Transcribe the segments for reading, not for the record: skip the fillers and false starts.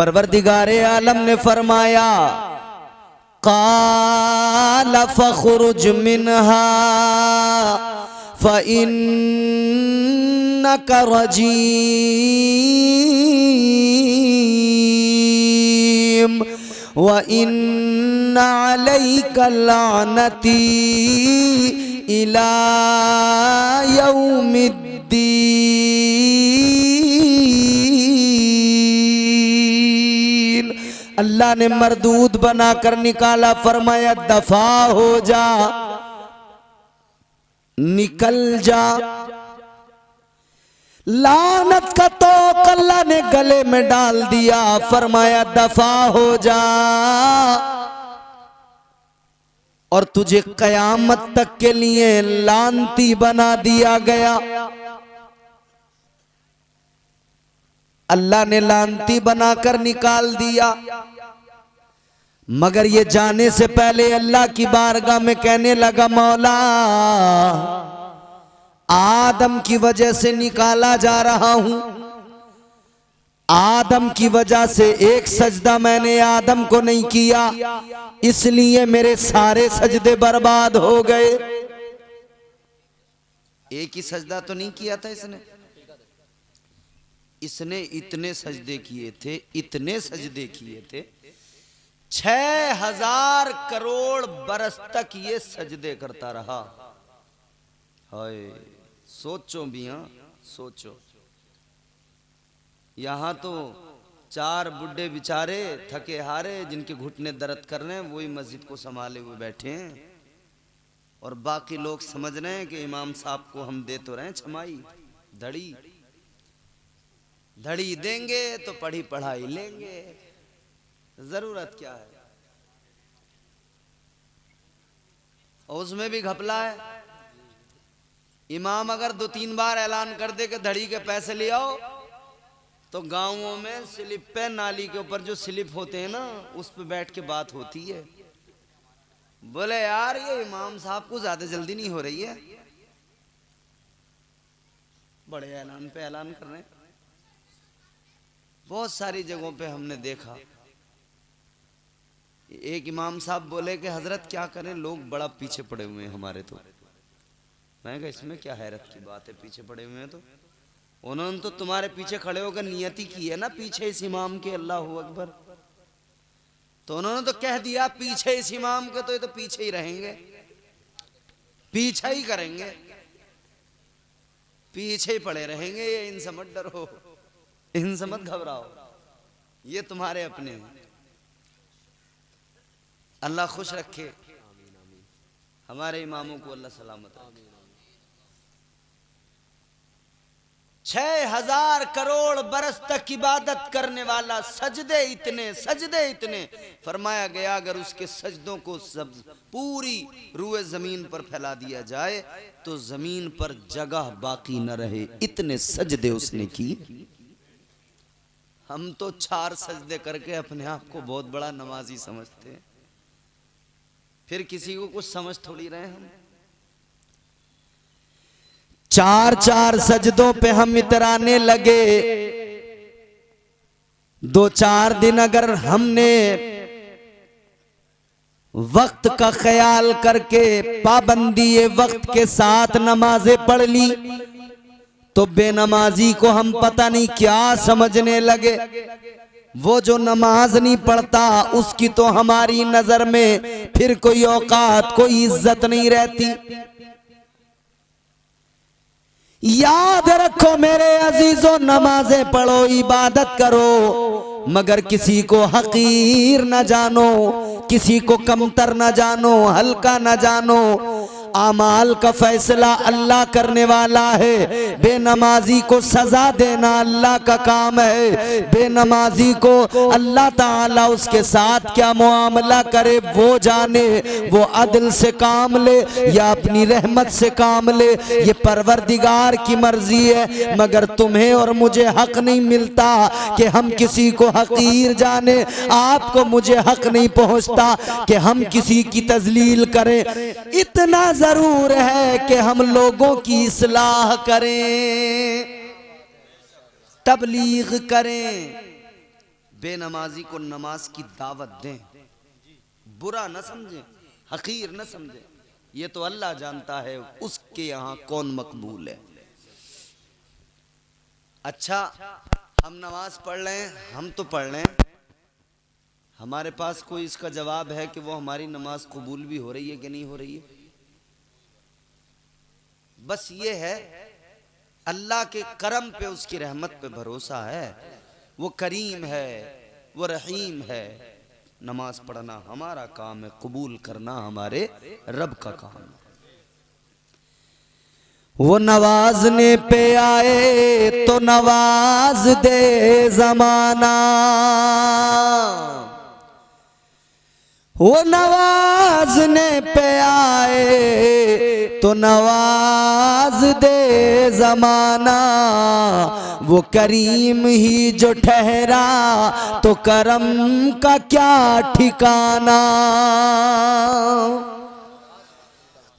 परवरदिगारे आलम ने फरमाया क़ाल फ़ख़्रुज मिन्हा फ़इन्नका रजीम व इन्न अलैका लानती इला यौमिद्दीन। अल्लाह ने मरदूद बनाकर निकाला, फरमाया दफा हो जा, निकल जा। लानत का तोक अल्लाह ने गले में डाल दिया, फरमाया दफा हो जा और तुझे कयामत तक के लिए लानती बना दिया गया। अल्लाह ने लानती बनाकर निकाल दिया, मगर ये जाने से पहले अल्लाह की बारगाह में कहने लगा मौला आदम की वजह से निकाला जा रहा हूं, आदम की वजह से एक सजदा मैंने आदम को नहीं किया, इसलिए मेरे सारे सजदे बर्बाद हो गए। एक ही सजदा तो नहीं किया था इसने इतने सजदे किए थे, इतने सजदे किए थे, 6000 करोड़ बरस तक ये सजदे करता रहा। हाय सोचो भी, हाँ सोचो। यहां तो 4 बुड्ढे बेचारे थके हारे जिनके घुटने दर्द कर रहे हैं, वही मस्जिद को संभाले हुए बैठे हैं, और बाकी लोग समझ रहे हैं कि इमाम साहब को हम दे तो रहे हैं छमाई, धड़ी देंगे तो पढ़ी पढ़ाई लेंगे, जरूरत क्या है। और उसमें भी घपला है। इमाम अगर 2-3 बार ऐलान कर दे कि धड़ी के पैसे ले आओ, तो गांवों में स्लिप पे, नाली के ऊपर जो स्लिप होते हैं ना, उस पे बैठ के बात होती है। बोले यार ये इमाम साहब को ज्यादा जल्दी नहीं हो रही है, बड़े ऐलान पे ऐलान कर रहे हैं। बहुत सारी जगहों पे हमने देखा, एक इमाम साहब बोले कि हजरत क्या करें, लोग बड़ा पीछे पड़े हुए हैं हमारे। तो मैं कहा इसमें क्या हैरत की बात है, पीछे पड़े हुए हैं तो उन्होंने तो तुम्हारे पीछे खड़े होकर नियति की है ना पीछे इस इमाम के, अल्लाहू अकबर। तो उन्होंने तो कह दिया पीछे इस इमाम के, तो ये तो पीछे ही रहेंगे, पीछा ही करेंगे, पीछे ही पड़े रहेंगे। ये इनसे मत डरो, इनसे मत घबराओ, ये तुम्हारे अपने हैं। अल्लाह खुश रखे हमारे इमामों को, अल्लाह सलामत रखे। 6000 करोड़ बरस तक इबादत करने वाला, सजदे इतने, फरमाया गया अगर उसके सजदों को सब पूरी रूए जमीन पर फैला दिया जाए तो जमीन पर जगह बाकी न रहे, इतने सजदे उसने किए। हम तो 4 सजदे करके अपने आप को बहुत बड़ा नमाजी समझते हैं, फिर किसी को कुछ समझ थोड़ी रहे हम। 4 सजदों पे हम इतराने लगे। 2-4 दिन अगर हमने वक्त का ख्याल करके पाबंदी वक्त के साथ नमाजें पढ़ ली, तो बेनमाजी को हम पता नहीं क्या समझने लगे। वो जो नमाज नहीं पढ़ता उसकी तो हमारी नजर में फिर कोई औकात, कोई इज्जत नहीं रहती। याद रखो मेरे अजीजों, नमाजें पढ़ो, इबादत करो, मगर किसी को हकीर न जानो, किसी को कमतर न जानो, हल्का न जानो। आमाल का फैसला अल्लाह करने वाला है, बेनमाजी को सजा देना अल्लाह का काम है। बेनमाजी को अल्लाह ताला उसके साथ क्या मुआमला करे वो जाने, वो अदल से काम ले या अपनी रहमत से काम ले, ये परवरदिगार की मर्जी है। मगर तुम्हें और मुझे हक नहीं मिलता कि हम किसी को हकीर जाने, आपको मुझे हक नहीं पहुंचता कि हम किसी की तजलील करें। इतना जरूर है कि हम लोगों की इस्लाह करें, तबलीग करें, बेनमाजी को नमाज की दावत दें, बुरा न समझें, हकीर न समझें। ये तो अल्लाह जानता है उसके यहाँ कौन मकबूल है। अच्छा, हम नमाज पढ़ रहे हैं, हम तो पढ़ रहे हैं, हमारे पास कोई इसका जवाब है कि वो हमारी नमाज कबूल भी हो रही है कि नहीं हो रही है? बस ये है अल्लाह के करम पे, उसकी रहमत पे भरोसा है। वो करीम है, वो रहीम है। नमाज पढ़ना हमारा काम है, कबूल करना हमारे रब का काम है। वो नवाजने पे आए तो नवाज दे जमाना, वो नवाजने पे आए तो नवाज दे जमाना। वो करीम ही जो ठहरा तो करम का क्या ठिकाना।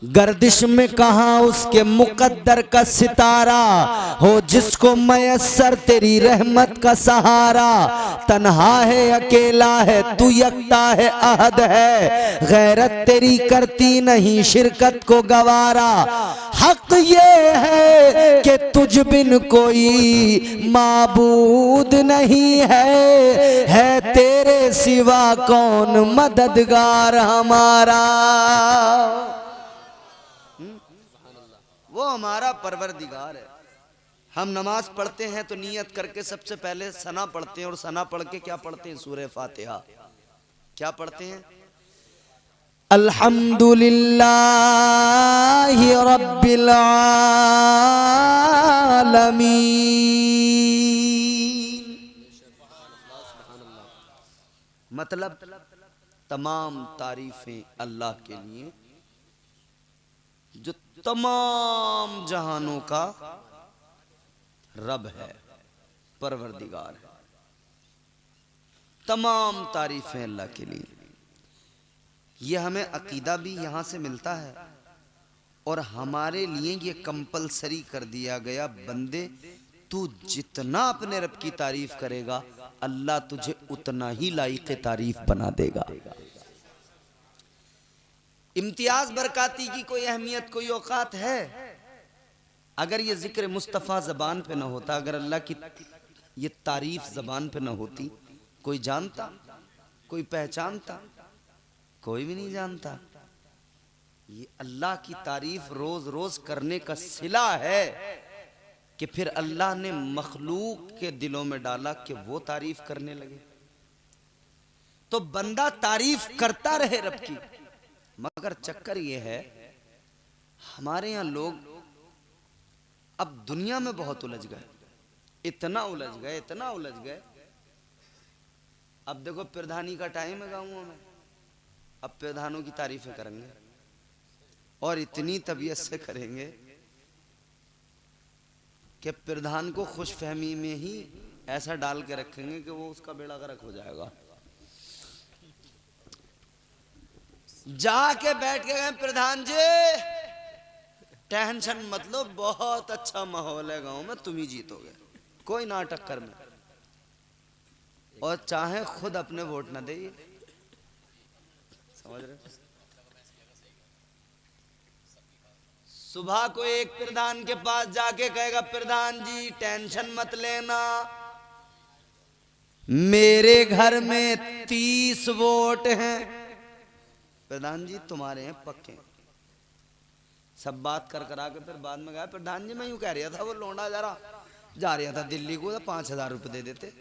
गर्दिश में कहाँ उसके मुकद्दर का सितारा हो, जिसको मयस्सर तेरी रहमत का सहारा। तन्हा है, अकेला है, तू यकता है, अहद है, गैरत तेरी करती नहीं शिरकत को गवारा। हक ये है कि तुझ बिन कोई माबूद नहीं है तेरे सिवा कौन मददगार हमारा। वो हमारा परवरदिगार है। हम नमाज पढ़ते हैं तो नियत करके सबसे पहले सना पढ़ते हैं, और सना पढ़ के क्या पढ़ते हैं? सूरह फातिहा। क्या पढ़ते हैं? अल्हम्दुलिल्लाहि रब्बिल आलमीन। मतलब तमाम तारीफें अल्लाह के लिए जो तमाम जहानों का रब है, परवरदिगार है। तमाम तारीफें अल्लाह के लिए। ये हमें अकीदा भी यहाँ से मिलता है, और हमारे लिए ये कंपलसरी कर दिया गया, बंदे तू जितना अपने रब की तारीफ करेगा अल्लाह तुझे उतना ही लायक तारीफ बना देगा। इम्तियाज बरकाती की कोई अहमियत, कोई औकात है? अगर ये जिक्र मुस्तफ़ा ज़बान पे ना होता, अगर अल्लाह की ये तारीफ ज़बान पे ना होती, कोई जानता, कोई पहचानता? कोई भी नहीं जानता। ये अल्लाह की तारीफ रोज रोज करने का सिला है कि फिर अल्लाह ने मखलूक के दिलों में डाला कि वो तारीफ करने लगे। तो बंदा तारीफ करता रहे रब की। मगर चक्कर ये है, हमारे यहाँ लोग अब दुनिया में बहुत उलझ गए, इतना उलझ गए, इतना उलझ गए। अब देखो प्रधानी का टाइम है गाँवों में, अब प्रधानों की तारीफें करेंगे और इतनी तबीयत से करेंगे कि प्रधान को खुशफहमी में ही ऐसा डाल के रखेंगे कि वो उसका बेड़ा गर्क हो जाएगा। जाके बैठ के गए, प्रधान जी टेंशन मत लो, बहुत अच्छा माहौल है गांव में, तुम ही जीतोगे, कोई ना टक्कर में। और चाहे खुद अपने वोट ना दे, समझ रहे? सुबह को एक प्रधान के पास जाके कहेगा, प्रधान जी टेंशन मत लेना, मेरे घर में 30 वोट हैं। प्रधान जी तुम्हारे हैं पक्के। सब बात कर करा के फिर बाद में गया, प्रधान जी मैं यूं कह रहा था, वो लौंडा जा रहा था दिल्ली को, 5,000 रुपए दे देते।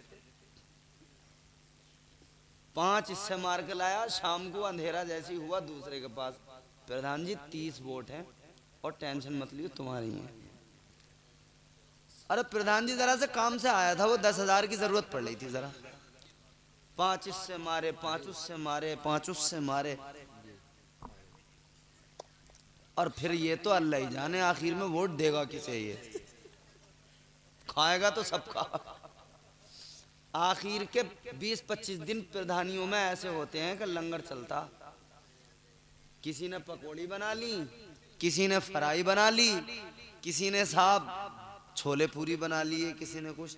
5 इससे मार के लाया, शाम को अंधेरा जैसी हुआ दूसरे के पास, प्रधान जी 30 वोट हैं और टेंशन मत लियो तुम्हारी है। अरे प्रधान जी जरा से काम से आया था, वो 10,000 की जरूरत पड़ रही थी, जरा 5 इससे मारे, 5 उससे मारे, 5 उससे मारे, और फिर ये तो अल्लाह ही जाने आखिर में वोट देगा किसे, ये खाएगा तो सबका। आखिर के 20-25 दिन प्रधानियों में ऐसे होते हैं कि लंगर चलता, किसी ने पकौड़ी बना ली, किसी ने फ्राई बना ली, किसी ने साहब छोले पूरी बना लिए, किसी ने कुछ।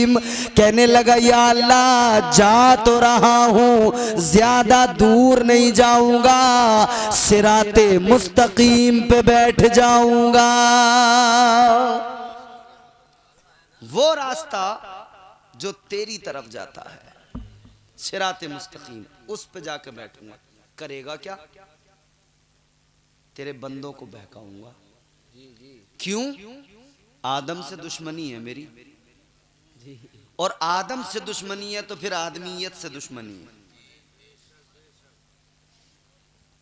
मुस्तकीम। कहने लगा या अल्लाह जा तो रहा हूँ, ज्यादा दूर नहीं जाऊंगा, सिराते मुस्तकीम पे बैठ जाऊंगा। वो रास्ता जो तेरी तरफ जाता है, सिराते मुस्तकीम, उस पे जाके बैठूंगा। करेगा क्या? तेरे बंदों को बहकाऊंगा। क्यों? आदम से दुश्मनी है मेरी, और आदम से दुश्मनी है तो फिर आदमीयत से दुश्मनी है।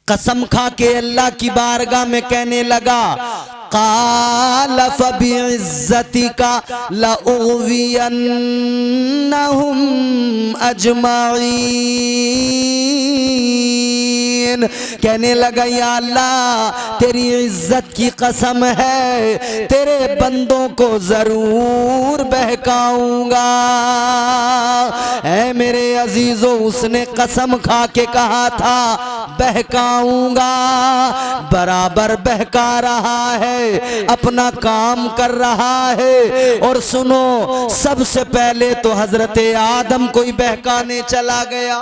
कसम खा के अल्लाह की बारगाह में कहने लगा, क़ाल फ़बिइज़्ज़तिका लअग़वियन्नहुम अजमईन। कहने लगा या अल्लाह तेरी इज्जत की कसम है, तेरे बंदों को जरूर बहकाऊंगा। ऐ मेरे अजीजों, उसने कसम खा के कहा था बहकाऊंगा, बराबर बहका रहा है, अपना काम कर रहा है। और सुनो, सबसे पहले तो हजरत आदम को ही बहकाने चला गया।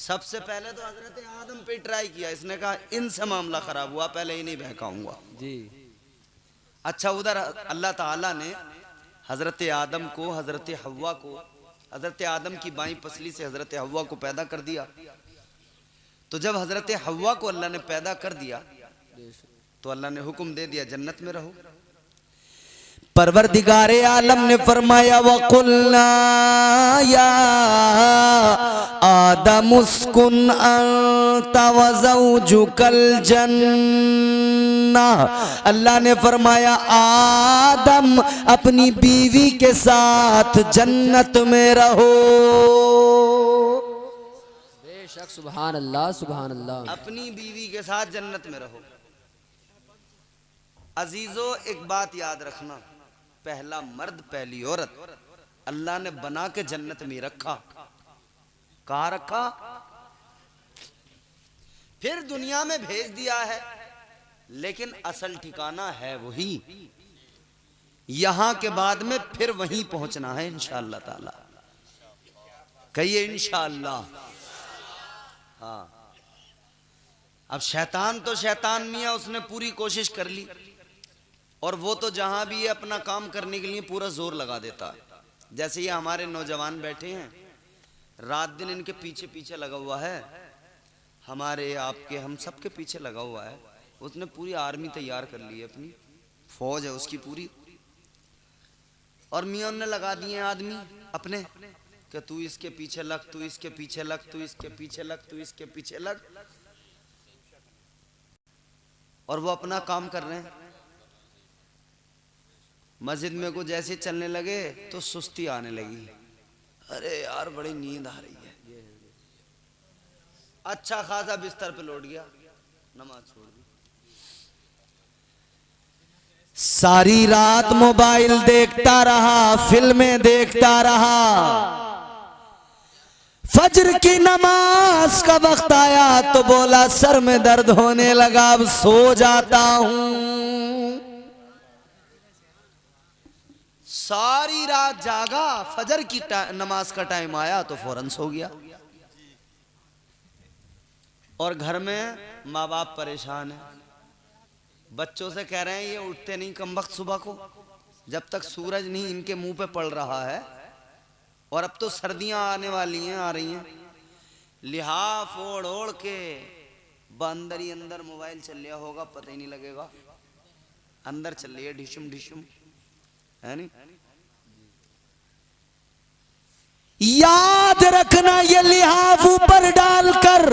सबसे पहले तो हजरत आदम पे ट्राई किया, इसने कहा इनसे मामला खराब हुआ, पहले ही नहीं बहकाऊंगा जी। अच्छा, उधर अल्लाह ताला ने हजरत आदम को, हजरत हव्वा को, हजरत आदम की बाईं पसली से हजरत हव्वा को पैदा कर दिया। तो जब हजरत हव्वा को अल्लाह ने पैदा कर दिया तो अल्लाह ने हुक्म दे दिया जन्नत में रहो। परवरदिगारे आलम ने फरमाया वकुल्ना या आदम उस्कुन अंता व ज़ौजुकल जन्नह। अल्लाह ने फरमाया आदम अपनी बीवी के साथ जन्नत में रहो। बेशक, सुभान अल्लाह, सुभान अल्लाह। अपनी बीवी के साथ जन्नत में रहो। अजीजों, एक बात याद रखना, पहला मर्द पहली औरत अल्लाह ने बना के जन्नत में रखा। कहाँ रखा? फिर दुनिया में भेज दिया है, लेकिन असल ठिकाना है वही। यहां के बाद में फिर वहीं पहुंचना है इंशाअल्लाह ताला। कहिए इंशाअल्लाह। हाँ, अब शैतान तो शैतान मियां, उसने पूरी कोशिश कर ली, और वो तो जहां भी है अपना काम करने के लिए पूरा जोर लगा देता है। जैसे ये हमारे नौजवान बैठे हैं, रात दिन इनके पीछे पीछे लगा हुआ है, हमारे आपके हम सबके पीछे लगा हुआ है। उसने पूरी आर्मी तैयार कर ली है, अपनी फौज है उसकी पूरी, और मियां ने लगा दिए आदमी अपने कि तू इसके पीछे लग, तू इसके पीछे लग, तू इसके पीछे लग, तू इसके पीछे लग, और वो अपना काम कर रहे हैं। मस्जिद में को जैसे चलने लगे तो सुस्ती आने लगी, अरे यार बड़ी नींद आ रही है। अच्छा खासा बिस्तर पे लौट गया, नमाज छोड़ दी। सारी रात मोबाइल देखता रहा, फिल्में देखता रहा। फजर की नमाज का वक्त आया तो बोला सर में दर्द होने लगा, अब सो जाता हूं। सारी रात जागा, फजर की नमाज का टाइम आया तो फौरन सो गया। और घर में माँ बाप परेशान है, बच्चों से कह रहे हैं ये उठते नहीं कमबख्त सुबह को, जब तक सूरज नहीं इनके मुंह पे पड़ रहा है। और अब तो सर्दियां आने वाली हैं, आ रही हैं, लिहाफ ओढ़ ओढ़ के अंदर ही अंदर मोबाइल चल लिया होगा, पता ही नहीं लगेगा, अंदर चल रही है ढिशुम ढिशुम, है नहीं? याद रखना, ये लिहाफ ऊपर डालकर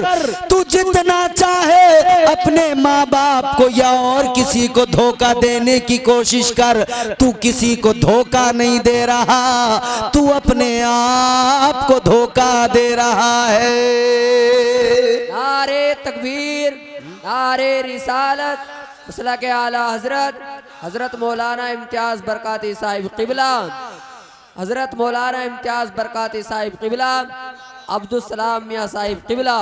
तू जितना चाहे अपने माँ बाप को या और किसी को धोखा देने की कोशिश कर, तू किसी को धोखा नहीं दे रहा, तू अपने आप को धोखा दे रहा है। नारे तकबीर, नारे रिसालत, मसला के आला हजरत हजरत मौलाना इम्तियाज बरकाती साहिब क़िबला, हजरत मौलाना इम्तियाज बरकाती साहिब क़िबला अब्दुल सलाम मियां साहिब टिबला,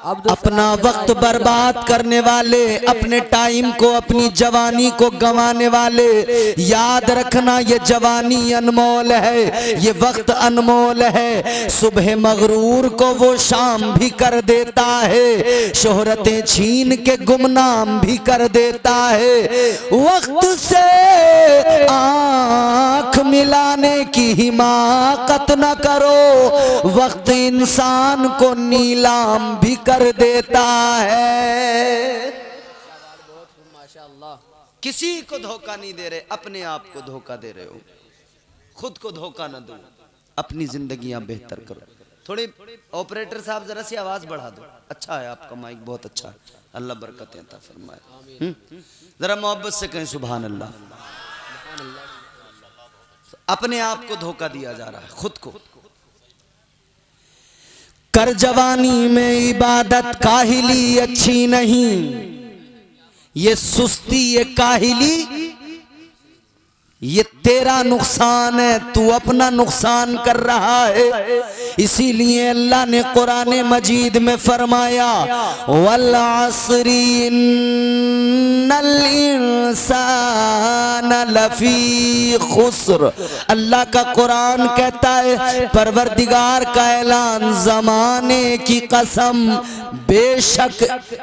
अपना वक्त बर्बाद करने वाले, अपने टाइम को, अपनी जवानी को गंवाने वाले, याद रखना ये जवानी अनमोल है, ये वक्त अनमोल है। सुबह मगरूर को वो शाम भी कर देता है, शोहरतें छीन के गुमनाम भी कर देता है। वक्त से आंख मिलाने की हिमाकत न करो, वक्त इंसान को नीलाम भी कर देता है। माशाअल्लाह। किसी को धोखा नहीं दे रहे, अपने आप को धोखा दे रहे हो। खुद को धोखा न दो, अपनी जिंदगियां बेहतर करो। थोड़ी ऑपरेटर साहब जरा सी आवाज बढ़ा दो। अच्छा है आपका माइक, बहुत अच्छा है, अल्लाह बरकतें अता फरमाए। जरा मोहब्बत से कहें सुभान अल्लाह। अपने आप को धोखा दिया जा रहा है, खुद को। कर जवानी में इबादत काहिली अच्छी नहीं, ये सुस्ती ये काहिली ये तेरा नुकसान है, तू अपना नुकसान कर रहा है। इसीलिए अल्लाह ने कुरान मजीद में फरमाया वल अस्री इन्नल इंसान लफी खुस्र। अल्लाह का कुरान कहता है, परवरदिगार का ऐलान, जमाने की कसम, बेशक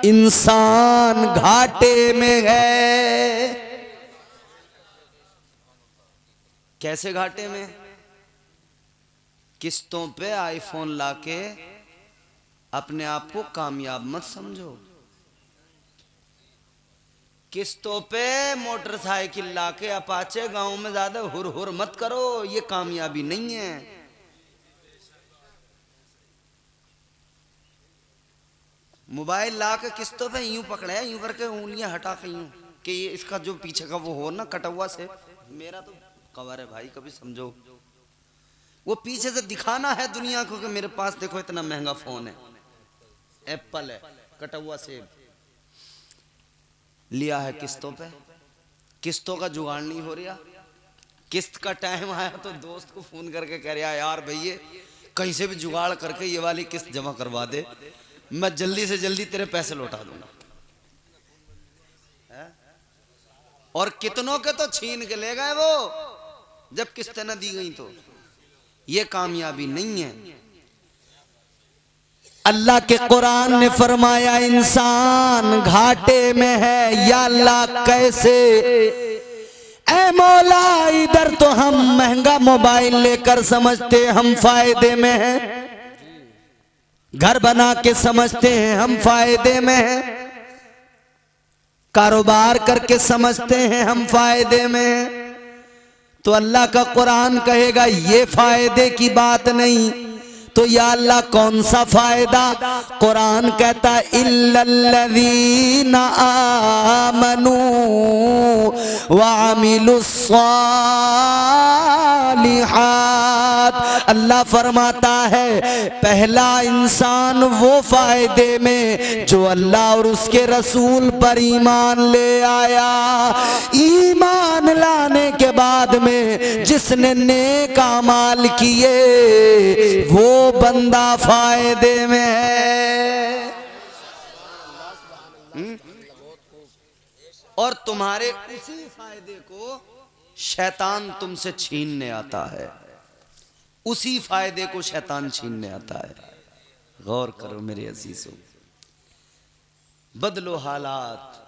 इंसान घाटे में है। कैसे घाटे में? किस्तों पे आईफोन लाके अपने आप को कामयाब मत समझो। किस्तों पे मोटरसाइकिल लाके अपाचे गांव में ज्यादा हुर हुर मत करो, ये कामयाबी नहीं है। मोबाइल लाके किस्तों पे यूं पकड़े, यूं करके उंगलियां हटा के यूं कि ये इसका जो पीछे का वो हो ना कटवा से, मेरा तो कवर है भाई, कभी समझो। वो पीछे से दिखाना है दुनिया को कि मेरे पास देखो इतना महंगा फोन है, एप्पल है, कटवा सेब लिया है किस्तों पे। किस्तों का जुगाड़ नहीं हो रहा। किस्त का टाइम आया तो दोस्त को फोन करके कह रहा यार भैया कहीं से भी जुगाड़ करके ये वाली किस्त जमा करवा दे, मैं जल्दी से जल्दी तेरे पैसे लौटा दूंगा। और कितनों के तो छीन के ले गए वो, जब किस्तें न दी गई। तो ये कामयाबी नहीं है। अल्लाह के कुरान ने फरमाया इंसान घाटे में है। या अल्लाह कैसे? ऐ मौला इधर तो हम महंगा मोबाइल लेकर समझते हम फायदे में हैं, घर बना के समझते हैं हम फायदे में हैं, कारोबार करके समझते हैं हम फायदे में हैं। तो अल्लाह का कुरान कहेगा ये फायदे की बात नहीं, तो या अल्लाह कौन सा फायदा? कुरान कहता इल्लल्लज़ीना आमनू व अमिलुस्सालिहात। अल्लाह फरमाता है पहला इंसान वो फायदे में जो अल्लाह और उसके रसूल पर ईमान ले आया। ईमान लाने के बाद में जिसने नेक अमाल किए वो बंदा फायदे में है। और तुम्हारे उसी फायदे को शैतान तुमसे छीनने आता है, उसी फायदे को शैतान छीनने आता है। गौर करो मेरे अजीजों, बदलो हालात।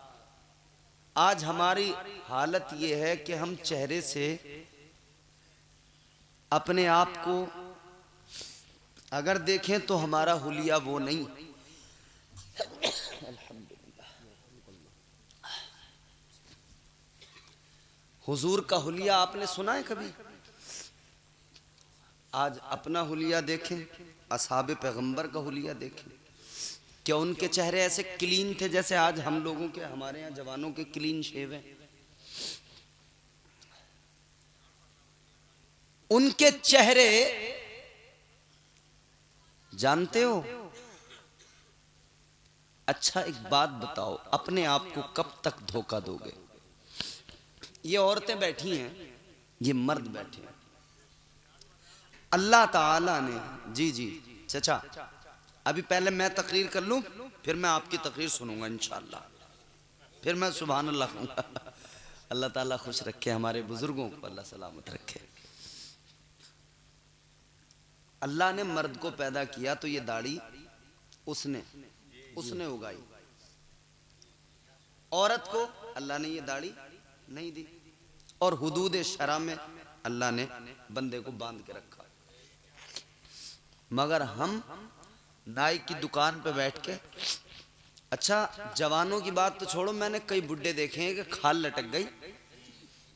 आज हमारी हालत यह है कि हम चेहरे से अपने आप को अगर देखें तो हमारा हुलिया वो नहीं। हुजूर का हुलिया आपने सुना है कभी? आज अपना हुलिया देखें, असहाबे पैगंबर का हुलिया देखें। क्या उनके चेहरे ऐसे क्लीन थे जैसे आज हम लोगों के, हमारे यहाँ जवानों के क्लीन शेव हैं? उनके चेहरे जानते हो? अच्छा एक बात बताओ, अपने आप को कब तक धोखा दोगे? ये औरतें बैठी हैं, ये मर्द बैठे हैं, अल्लाह ताला ने, जी जी चचा, अभी पहले मैं तकरीर कर लूं, फिर मैं आपकी तकरीर सुनूंगा इंशाअल्लाह, फिर मैं सुभान अल्लाह कहूंगा। अल्लाह ताला खुश रखे हमारे बुजुर्गों को, अल्लाह सलामत रखे। अल्लाह ने मर्द को पैदा किया तो ये दाढ़ी उसने उगाई, औरत को अल्लाह ने ये दाढ़ी नहीं दी, और हुदूद शरा में अल्लाह ने बंदे को बांध के रखा। मगर हम नाई की दुकान पे बैठ के, अच्छा जवानों की बात तो छोड़ो, मैंने कई बुड्ढे देखे हैं कि खाल लटक गई,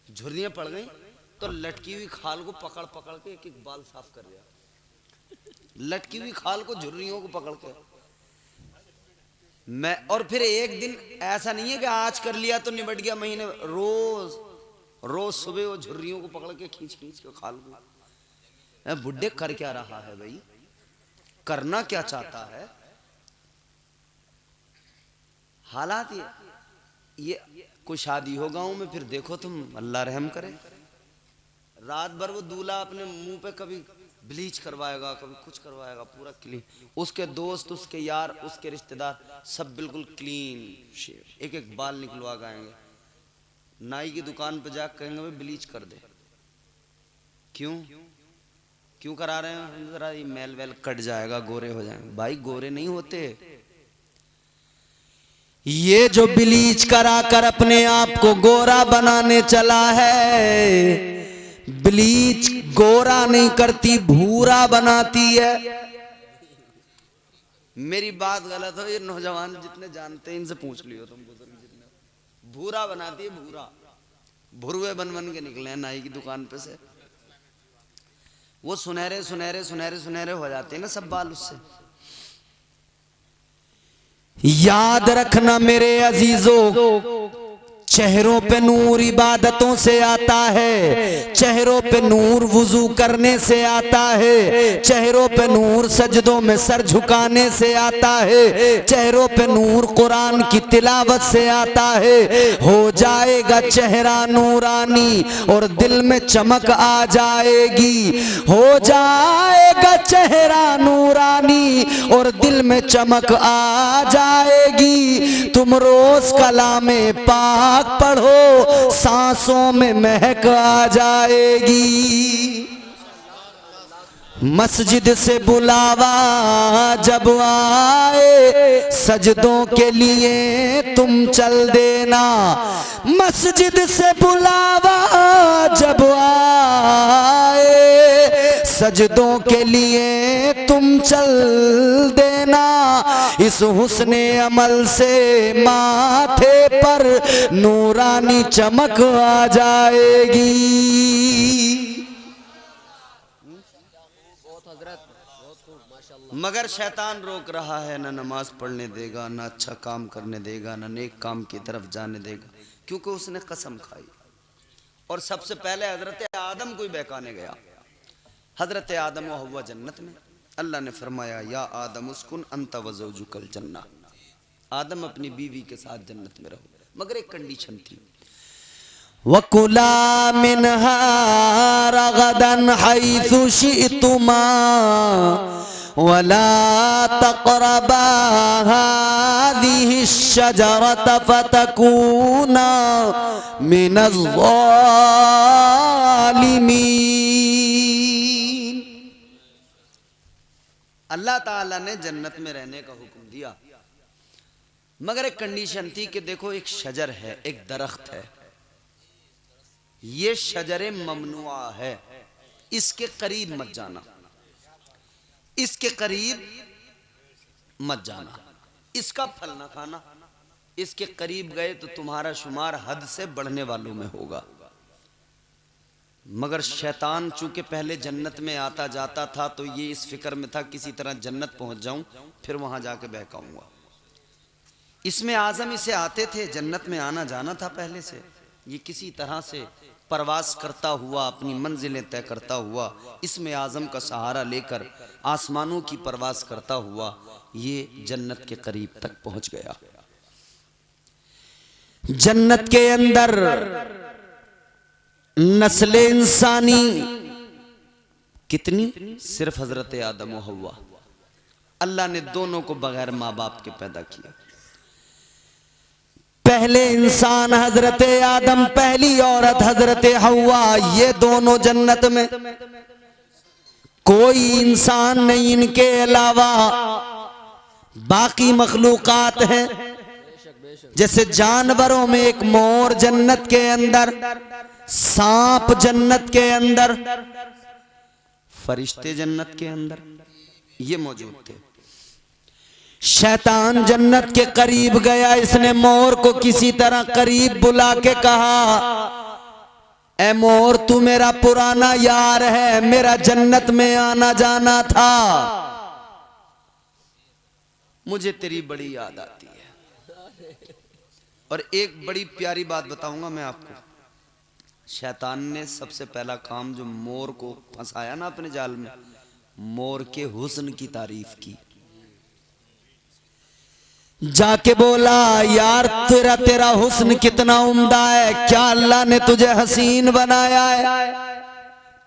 झुर्रियां पड़ गई, तो लटकी हुई खाल को पकड़ पकड़ के एक एक बाल साफ कर दिया, लटकी हुई खाल को झुर्रियों को पकड़ के। मैं और फिर एक दिन ऐसा नहीं है कि आज कर लिया तो निबट गया, महीने रोज रोज सुबह वो झुर्रियों को पकड़ के खींच खींच के खाल को। बुड्ढे कर क्या रहा है भाई, करना क्या चाहता है? हालात ये कोई शादी हो गांव में, फिर देखो तुम, अल्लाह रहम करे, रात भर वो दूल्हा अपने मुंह पे कभी ब्लीच करवाएगा, कभी कुछ करवाएगा, पूरा क्लीन, उसके दोस्त, उसके यार, उसके रिश्तेदार सब बिल्कुल क्लीन शेव, एक एक बाल निकलवा गाएंगे। नाई की दुकान पे जाकर कहेंगे भाई ब्लीच कर दे, क्यों करा रहे हैं? जरा ये मैल वैल कट जाएगा, गोरे हो जाएंगे। भाई गोरे नहीं होते, ये जो ब्लीच करा कर अपने आप को गोरा बनाने चला है, ब्लीच गोरा नहीं करती, भूरा बनाती है। मेरी बात गलत हो, ये नौजवान जितने जानते हैं इनसे पूछ लियो तुम, बुजुर्ग जितने, भूरा बनाती है, भूरा, भुरवे बन बन के निकले हैं नाई की दुकान पे से, वो सुनहरे सुनहरे सुनहरे सुनहरे हो जाते हैं ना सब बाल उससे। याद रखना मेरे अजीजों, चेहरों पे नूर इबादतों से आता है, चेहरों पे नूर वुजू करने से आता है, चेहरों पे नूर सजदों में सर झुकाने से आता है, चेहरों पे नूर कुरान की तिलावत से आता है। हो जाएगा चेहरा नूरानी और दिल में चमक आ जाएगी, हो जाएगा चेहरा नूरानी और दिल में चमक आ जाएगी। तुम रोज कलामे पाक पढ़ो, सांसों में महक आ जाएगी। मस्जिद से बुलावा जब आए, सजदों के लिए तुम चल देना, मस्जिद से बुलावा जब आए, सजदों के लिए तुम चल देना। इस हुस्ने अमल से माथे पर नूरानी चमक आ जाएगी। मगर शैतान रोक रहा है, ना नमाज पढ़ने देगा, ना अच्छा काम करने देगा, ना नेक काम की तरफ जाने देगा, क्योंकि उसने कसम खाई। और सबसे पहले हजरत आदम को ही बहकाने गया। हजरत आदम व हव्वा जन्नत में, अल्लाह ने फरमाया या आदम उस्कुन अंत व ज़ौजुकल जन्नह, आदम अपनी बीवी के साथ जन्नत में रहो, मगर एक कंडीशन थी, वकुला मिनहा रगदन हैसु शिअतुमा वला तक़रबा हाज़िहि शजरत फतकूना मिनज़ ज़ालिमीन। अल्लाह ताला ने जन्नत में रहने का हुक्म दिया, मगर एक कंडीशन थी कि देखो एक शजर है, एक दरख्त है, ये शजरे ममनुआ है, इसके करीब मत जाना, इसके करीब मत जाना, इसका फल ना खाना, इसके करीब गए तो तुम्हारा शुमार हद से बढ़ने वालों में होगा। मगर शैतान चूंकि पहले जन्नत में आता जाता था तो ये इस फिक्र में था किसी तरह जन्नत पहुंच जाऊं, फिर वहां जाके बहकाऊंगा। इसमें आजम इसे आते थे, जन्नत में आना जाना था पहले से, ये किसी तरह से परवास करता हुआ, अपनी मंजिलें तय करता हुआ, इसमें आजम का सहारा लेकर आसमानों की परवास करता हुआ ये जन्नत के करीब तक पहुंच गया। जन्नत के अंदर नस्ल इंसानी कितनी? सिर्फ हजरत आदम और हव्वा। अल्लाह ने दोनों को बगैर माँ बाप के पैदा किया। पहले इंसान हजरत आदम, पहली औरत हजरत हव्वा, ये दोनों जन्नत में। कोई इंसान नहीं इनके अलावा। बाकी मखलूकात हैं, जैसे जानवरों में एक मोर जन्नत के अंदर, सांप जन्नत के अंदर, फरिश्ते जन्नत के अंदर, ये मौजूद थे। शैतान जन्नत के करीब गया, इसने मोर को किसी तरह करीब बुला के कहा, ए मोर तू मेरा पुराना यार है, मेरा जन्नत में आना जाना था, मुझे तेरी बड़ी याद आती है। और एक बड़ी प्यारी बात बताऊंगा मैं आपको। शैतान ने सबसे पहला काम जो मोर को फंसाया ना अपने जाल में, मोर के हुस्न की तारीफ की। जाके बोला, यार तेरा हुस्न कितना उम्दा है, क्या अल्लाह ने तुझे हसीन बनाया है,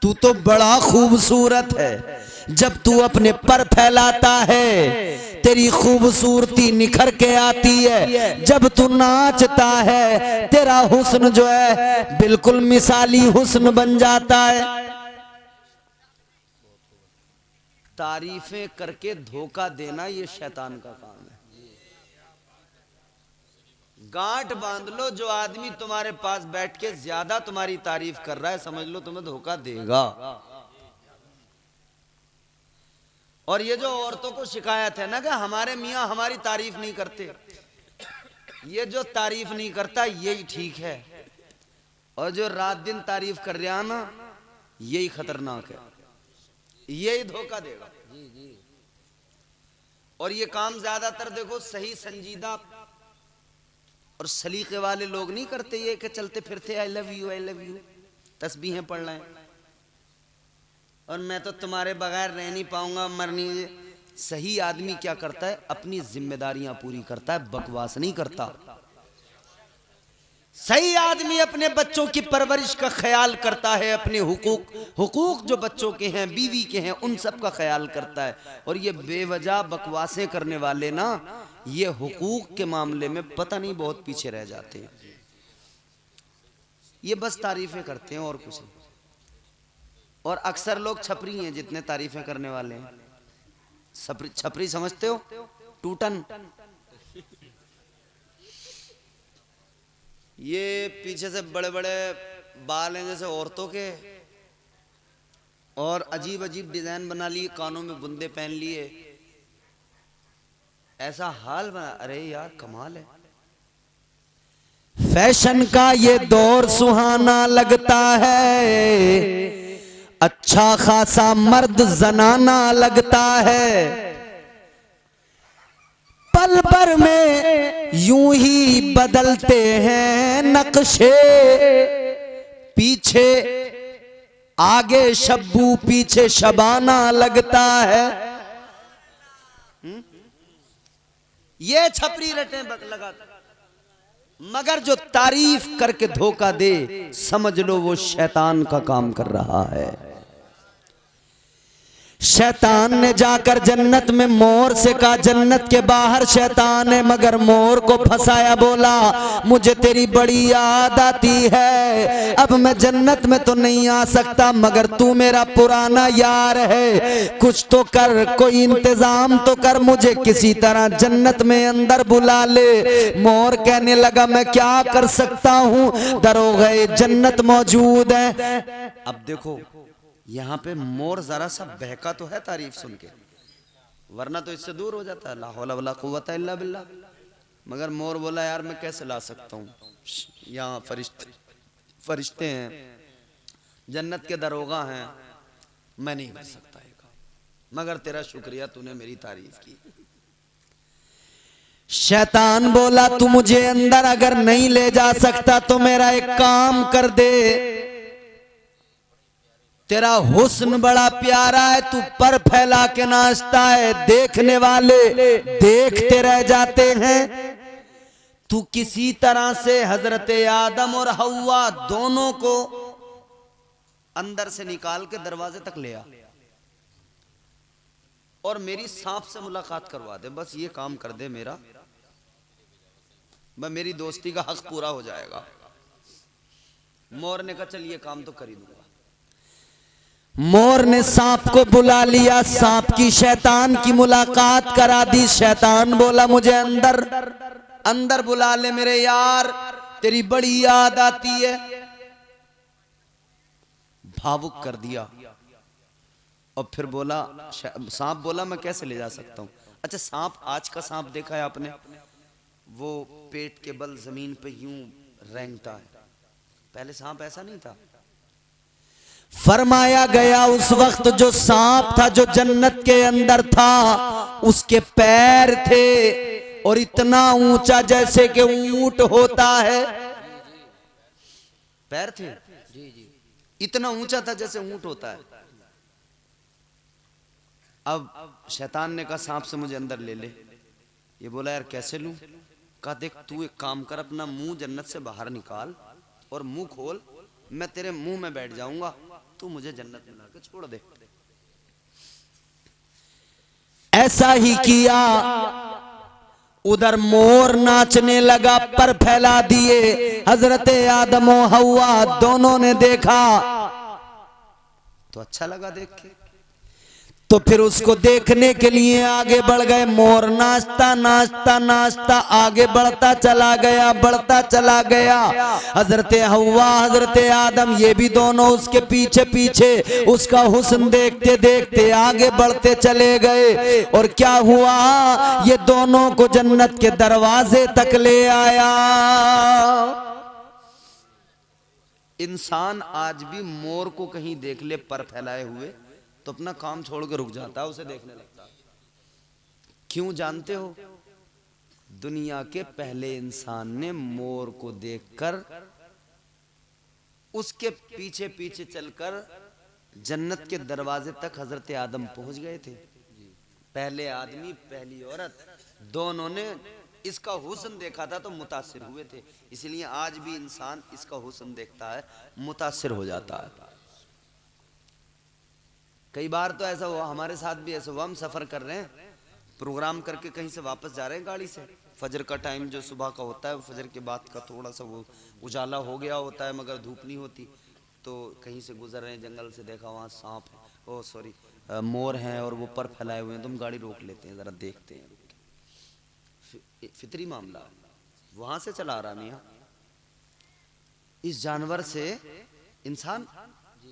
तू तो बड़ा खूबसूरत है। जब तू अपने पर फैलाता है तेरी खूबसूरती निखर के आती है, जब तू नाचता है तेरा हुस्न जो है बिल्कुल मिसाली हुस्न बन जाता है। तारीफें करके धोखा देना ये शैतान का काम है। गांठ बांध लो, जो आदमी तुम्हारे पास बैठ के ज्यादा तुम्हारी तारीफ कर रहा है, समझ लो तुम्हें धोखा देगा। और ये जो औरतों को शिकायत है ना कि हमारे मियाँ हमारी तारीफ नहीं करते, ये जो तारीफ नहीं करता यही ठीक है, और जो रात दिन तारीफ कर रहा ना यही खतरनाक है, यही धोखा देगा। और ये काम ज्यादातर देखो सही संजीदा और सलीके वाले लोग नहीं करते, ये कि चलते फिरते आई लव यू तस्बीहें पढ़ रहे हैं और मैं तो तुम्हारे बगैर रह नहीं पाऊंगा, मर नहीं। सही आदमी क्या करता है? अपनी जिम्मेदारियां पूरी करता है, बकवास नहीं करता। सही आदमी अपने बच्चों की परवरिश का ख्याल करता है, अपने हुकूक जो बच्चों के हैं, बीवी के हैं, उन सब का ख्याल करता है। और ये बेवजह बकवासें करने वाले ना, ये हुकूक के मामले में पता नहीं बहुत पीछे रह जाते हैं। ये बस तारीफें करते हैं और कुछ नहीं। और अक्सर लोग छपरी हैं जितने तारीफें करने वाले हैं। छपरी समझते हो? टूटन। ये पीछे से बड़े बड़े बाल हैं जैसे औरतों के, और अजीब अजीब डिजाइन बना लिए, कानों में बुंदे पहन लिए, ऐसा हाल बना। अरे यार कमाल है। फैशन का ये दौर सुहाना लगता है, अच्छा खासा मर्द जनाना लगता है, पल भर में यूं ही बदलते हैं नक्शे, पीछे आगे शब्बू पीछे शबाना लगता है। ये छपरी रटे लगाता, मगर जो तारीफ करके धोखा दे, समझ लो वो शैतान का काम कर रहा है। शैतान ने जाकर जन्नत में मोर से कहा, जन्नत के बाहर शैतान है, मगर मोर को फंसाया, बोला मुझे तेरी बड़ी याद आती है, अब मैं जन्नत में तो नहीं आ सकता, मगर तू मेरा पुराना यार है, कुछ तो कर, कोई इंतजाम तो कर, मुझे किसी तरह जन्नत में अंदर बुला ले। मोर कहने लगा मैं क्या कर सकता हूँ, दरोगे जन्नत मौजूद है। अब देखो यहाँ पे मोर जरा सा बहका तो है तारीफ सुन के, वरना तो इससे दूर हो जाता है, ला हौला वला कुव्वता इल्ला बिल्लाह। मगर मोर बोला यार मैं कैसे ला सकता हूँ, यहाँ फरिश्ते हैं, जन्नत के दरोगा हैं, मैं नहीं कर सकता है, मगर तेरा शुक्रिया तूने मेरी तारीफ की। शैतान बोला तू मुझे अंदर अगर नहीं ले जा सकता तो मेरा एक काम कर दे, तेरा हुस्न बड़ा प्यारा है, तू पर फैला के नाचता है, देखने वाले देखते रह जाते हैं, तू किसी तरह से हजरत आदम और हव्वा दोनों को अंदर से निकाल के दरवाजे तक ले आ। और मेरी सांप से मुलाकात करवा दे, बस ये काम कर दे मेरा, मैं मेरी दोस्ती का हक पूरा हो जाएगा। मोर ने कहा चल ये काम तो कर ही दूंगा। मोर ने सांप को बुला लिया, सांप की शैतान की मुलाकात करा दी। शैतान बोला मुझे अंदर अंदर बुला ले मेरे यार, तेरी बड़ी याद आती है। भावुक कर दिया। और फिर बोला, सांप बोला मैं कैसे ले जा सकता हूं। अच्छा सांप, आज का सांप देखा है आपने, वो पेट के बल जमीन पे यूं रेंगता है, पहले सांप ऐसा नहीं था। फरमाया गया उस वक्त जो सांप था जो जन्नत के अंदर था, उसके पैर थे और इतना ऊंचा जैसे कि ऊंट होता है। पैर थे इतना ऊंचा था जैसे ऊंट होता है। अब शैतान ने कहा सांप से मुझे अंदर ले ले। ये बोला यार कैसे लूं। कहा देख तू एक काम कर, अपना मुंह जन्नत से बाहर निकाल और मुंह खोल, मैं तेरे मुंह में बैठ जाऊंगा, तू मुझे जन्नत में लाके छोड़ दे। ऐसा ही किया। उधर मोर नाचने लगा, पर फैला दिए। हजरत आदम और हव्वा दोनों ने देखा तो अच्छा लगा देख के, तो फिर उसको देखने के लिए आगे बढ़ गए। मोर नाचता नाचता नाचता आगे बढ़ता चला गया, बढ़ता चला गया। हजरत हव्वा हजरत आदम ये भी दोनों उसके पीछे पीछे उसका हुस्न देखते देखते आगे बढ़ते चले गए। और क्या हुआ, ये दोनों को जन्नत के दरवाजे तक ले आया। इंसान आज भी मोर को कहीं देख ले पर फैलाए हुए तो अपना काम छोड़ के रुक जाता है, उसे देखने लगता है। क्यों जानते हो? दुनिया के पहले इंसान ने मोर को देखकर उसके पीछे पीछे चलकर जन्नत के दरवाजे तक हजरत आदम पहुंच गए थे। पहले आदमी पहली औरत दोनों ने इसका हुस्न देखा था तो मुतासिर हुए थे। इसलिए आज भी इंसान इसका हुस्न देखता है, मुतासिर हो जाता है। कई बार तो ऐसा हुआ, हमारे साथ भी ऐसा हुआ, हम सफर कर रहे हैं, प्रोग्राम करके कहीं से वापस जा रहे हैं गाड़ी से। फजर का टाइम जो सुबह का होता है, फजर के बाद का थोड़ा सा वो उजाला हो गया होता है मगर धूप नहीं होती। तो कहीं से गुजर रहे हैं, जंगल से देखा वहाँ सांप है, ओ सॉरी मोर हैं और वो पर फैलाए हुए हैं। तुम गाड़ी रोक लेते हैं, ज़रा देखते हैं। फितरी मामला वहाँ से चला आ रहा मियाँ। इस जानवर से इंसान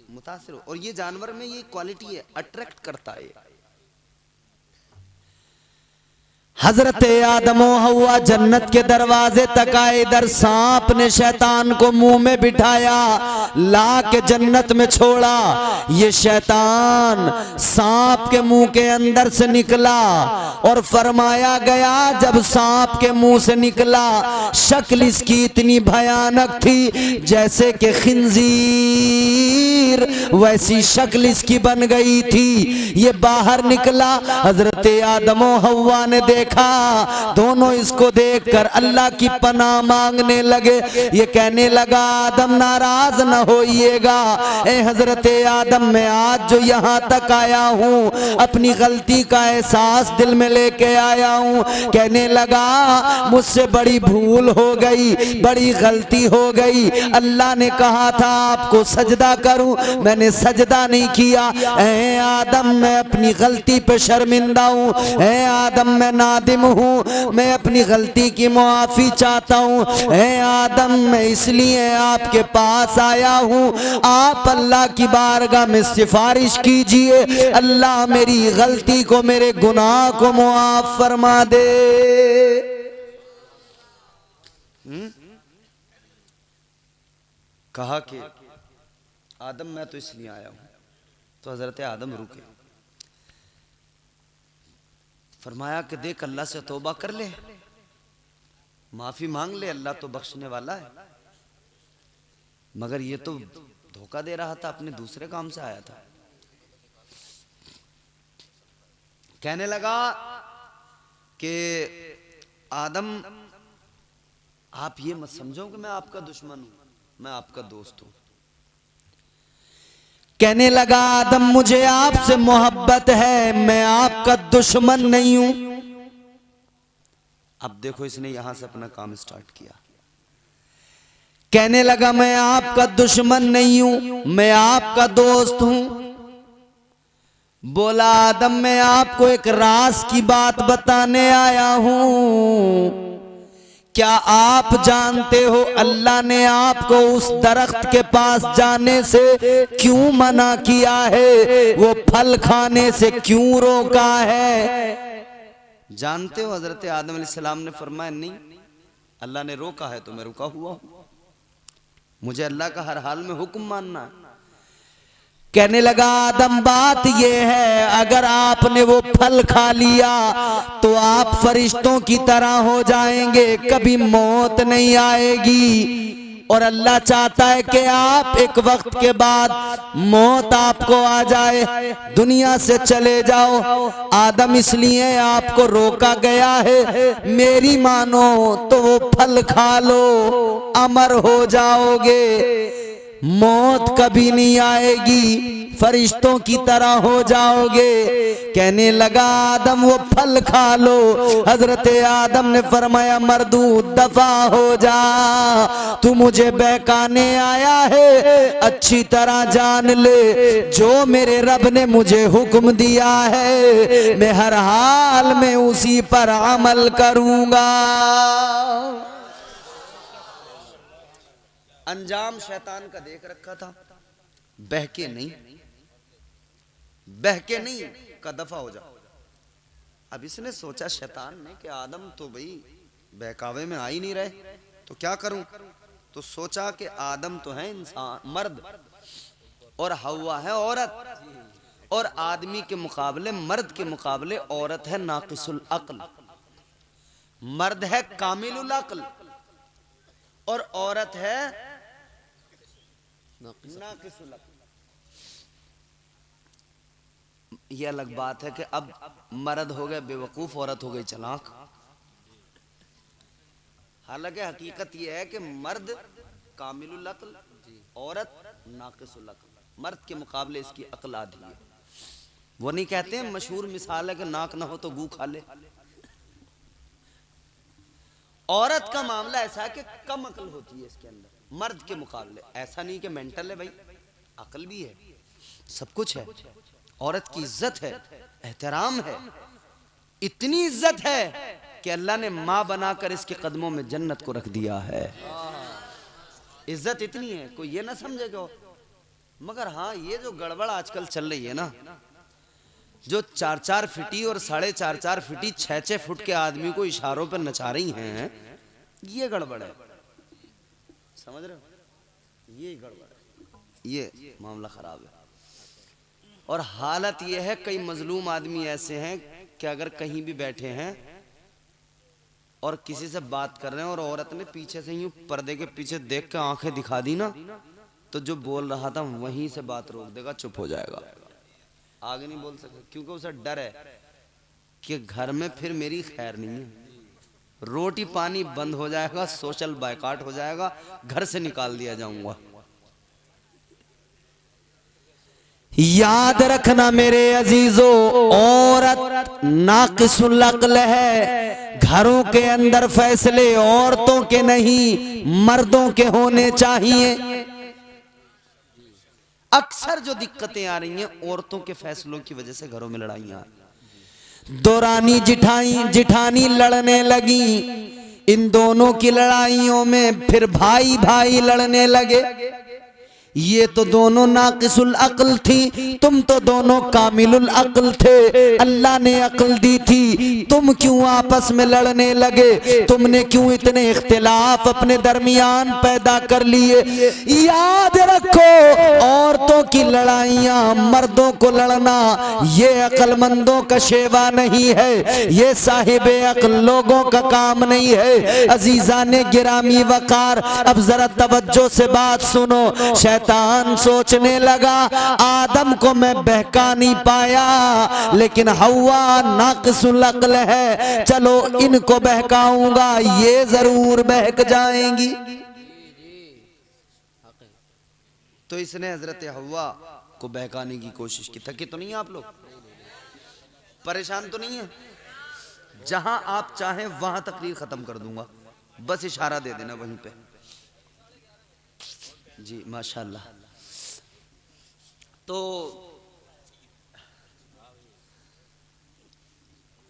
मुतासिर हो, और ये जानवर में ये क्वालिटी है, अट्रैक्ट करता है। हजरत आदम और हव्वा जन्नत के दरवाजे तक आए। इधर सांप ने शैतान को मुंह में बिठाया, ला के जन्नत में छोड़ा। ये शैतान सांप के मुंह के अंदर से निकला और फरमाया गया जब सांप के मुंह से निकला, शक्ल इसकी इतनी भयानक थी जैसे कि खिंजीर, वैसी शक्ल इसकी बन गई थी। ये बाहर निकला, हजरत आदम और हव्वा ने देखा। दोनों इसको देखकर अल्लाह की पनाह मांगने लगे। ये कहने लगा आदम नाराज न होइएगा, ए हजरत आदम मैं आज जो यहाँ तक आया हूँ अपनी गलती का एहसास दिल में लेके आया हूँ। कहने लगा मुझसे बड़ी भूल हो गई, बड़ी गलती हो गई। अल्लाह ने कहा था आपको सजदा करूं, मैंने सजदा नहीं किया। ए आदम मैं अपनी गलती पे शर्मिंदा हूँ, ए आदम मैं नादिम हूँ, मैं अपनी गलती की मुआफी चाहता हूँ। ए आदम मैं इसलिए आपके पास आया हूँ, आप अल्लाह की बारगाह में सिफारिश कीजिए, अल्लाह मेरी गलती को, मेरे गुनाह को मुआफ फरमा दे। कहा कि आदम मैं तो इसलिए आया हूं। तो हजरत आदम रुके, फरमाया कि देख अल्लाह से तौबा कर ले, माफी मांग ले, अल्लाह तो बख्शने वाला है। मगर ये तो धोखा दे रहा था, अपने दूसरे काम से आया था। कहने लगा कि आदम आप ये मत समझो कि मैं आपका दुश्मन हूं, मैं आपका दोस्त हूं। कहने लगा आदम मुझे आपसे मोहब्बत है, मैं आपका दुश्मन नहीं हूं। अब देखो इसने यहां से अपना काम स्टार्ट किया। कहने लगा मैं आपका दुश्मन नहीं हूं, मैं आपका दोस्त हूं। बोला आदम मैं आपको एक राज की बात बताने आया हूं। क्या आप जानते हो अल्लाह ने आपको उस दरख्त के पास जाने से क्यों मना किया है, वो फल खाने से क्यों रोका है? जानते हो हजरत आदम अलैहिस्सलाम ने फरमाया नहीं, अल्लाह ने रोका है तो मैं रुका हुआ हूं, मुझे अल्लाह का हर हाल में हुक्म मानना है। कहने लगा आदम बात यह है अगर आपने वो फल खा लिया तो आप फरिश्तों की तरह हो जाएंगे, कभी मौत नहीं आएगी। और अल्लाह चाहता है कि आप एक वक्त के बाद मौत आपको आ जाए, दुनिया से चले जाओ। आदम इसलिए आपको रोका गया है, मेरी मानो तो वो फल खा लो, अमर हो जाओगे, मौत कभी नहीं आएगी, फरिश्तों की तरह हो जाओगे। कहने लगा आदम वो फल खा लो। हजरत आदम ने फरमाया मर्दूद दफा हो जा, तू मुझे बहकाने आया है, अच्छी तरह जान ले जो मेरे रब ने मुझे हुक्म दिया है मैं हर हाल में उसी पर अमल करूंगा। अंजाम शैतान का देख रखा था, बहके नहीं, बहके नहीं का दफा हो जा। अब इसने सोचा शैतान ने कि आदम तो भाई बहकावे में आ ही नहीं रहे, तो क्या करूं? तो सोचा कि आदम तो है इंसान मर्द और हव्वा है औरत, और आदमी के मुकाबले मर्द के मुकाबले औरत है नाकिसुल अक्ल, मर्द है कामिलुल अक्ल और औरत है नाकिसुल अक्ल। ये अलग बात है कि अब मर्द हो गए बेवकूफ, औरत हो गई चालाक। हालांकि हकीकत यह है कि मर्द कामिलुल अक्ल, औरत नाकिसुल अक्ल, मर्द के मुकाबले इसकी अक्ल आधी है। वो नहीं कहते हैं मशहूर मिसाल है कि नाक ना हो तो गू खा ले। औरत का मामला ऐसा है कि कम अक्ल होती है इसके अंदर मर्द के मुकाबले। ऐसा नहीं कि मेंटल है भाई, अक्ल भी है, सब कुछ है। औरत की इज्जत है, एहतराम है, इतनी इज्जत है कि अल्लाह ने माँ बनाकर इसके कदमों में जन्नत को रख दिया है। इज्जत इतनी है कोई ये ना समझेगा। मगर हाँ ये जो गड़बड़ आजकल चल रही है ना, जो 4-4 फीटी और 4.5 फीटी 6-6 फुट के आदमी को इशारों पर नचा रही हैं, ये गड़बड़ है, समझ रहे हो? ये गड़बड़ है, ये मामला खराब है। और हालत ये है कई मजलूम आदमी ऐसे हैं कि अगर कहीं भी बैठे हैं और किसी से बात कर रहे हैं और औरत ने पीछे से यूं पर्दे के पीछे देख के आंखें दिखा दी ना, तो जो बोल रहा था वहीं से बात रोक देगा, चुप हो जाएगा, आगे नहीं बोल सकते, क्योंकि उसे डर है कि घर में फिर मेरी खैर नहीं है, रोटी पानी बंद हो जाएगा, सोशल बायकॉट हो जाएगा, घर से निकाल दिया जाऊंगा। याद रखना मेरे अजीजों, औरत नाकिसुल अक्ल है। घरों के अंदर फैसले औरतों के नहीं मर्दों के होने चाहिए। अक्सर जो दिक्कतें आ रही हैं औरतों के फैसलों की वजह से घरों में लड़ाइयां। दौरानी जिठानी लड़ने लगी, इन दोनों की लड़ाइयों में फिर भाई भाई लड़ने लगे। ये तो दोनों नाकिसुल अक्ल थी, तुम तो दोनों कामिलुल अक्ल थे, अल्लाह ने अक्ल दी थी, तुम क्यों आपस में लड़ने लगे? तुमने क्यों इतने इख्तिलाफ अपने दरमियान पैदा कर लिए? याद रखो औरतों की लड़ाइयां मर्दों को लड़ना ये अक्लमंदों का शेवा नहीं है, ये साहिब अक्ल लोगों का काम नहीं है। अजीजा ने गिरामी वकार, अब जरा तवज्जो से बात सुनो। शैतान सोचने लगा आदम को मैं बहका नहीं पाया, लेकिन हव्वा नाकिसुल अक्ल है, चलो इनको बहकाऊंगा, ये जरूर बहक जाएंगी। तो इसने हजरत हव्वा को बहकाने की कोशिश की। थके तो नहीं है आप लोग? परेशान तो नहीं है? जहां आप चाहें वहां तकरीर खत्म कर दूंगा, बस इशारा दे देना वहीं पे। जी माशाल्लाह। तो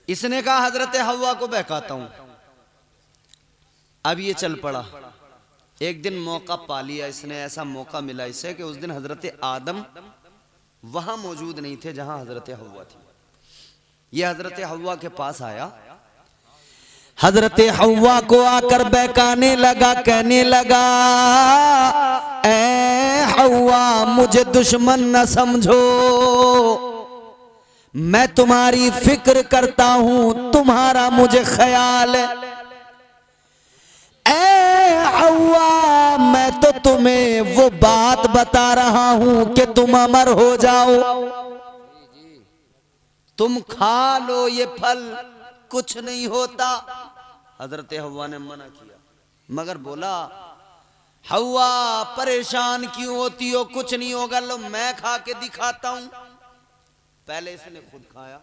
इसने कहा हजरत हव्वा को बहकाता हूं। अब ये चल पड़ा। एक दिन मौका पा लिया इसने, ऐसा मौका मिला इसे कि उस दिन हजरत आदम वहां मौजूद नहीं थे जहां हजरत हव्वा थी। ये हजरत हव्वा के पास आया, हजरत हव्वा को आकर बहकाने लगा, कहने लगा ऐ हव्वा मुझे दुश्मन न समझो, मैं तुम्हारी फिक्र करता हूं, तुम्हारा मुझे ख्याल है। ऐ हव्वा मैं तो तुम्हें वो बात बता रहा हूं कि तुम अमर हो जाओ, तुम खा लो ये फल, कुछ नहीं होता। हजरत हव्वा ने मना किया, मगर बोला हव्वा परेशान क्यों होती हो, कुछ नहीं होगा, लो मैं खा के दिखाता हूं। पहले इसने खुद खाया,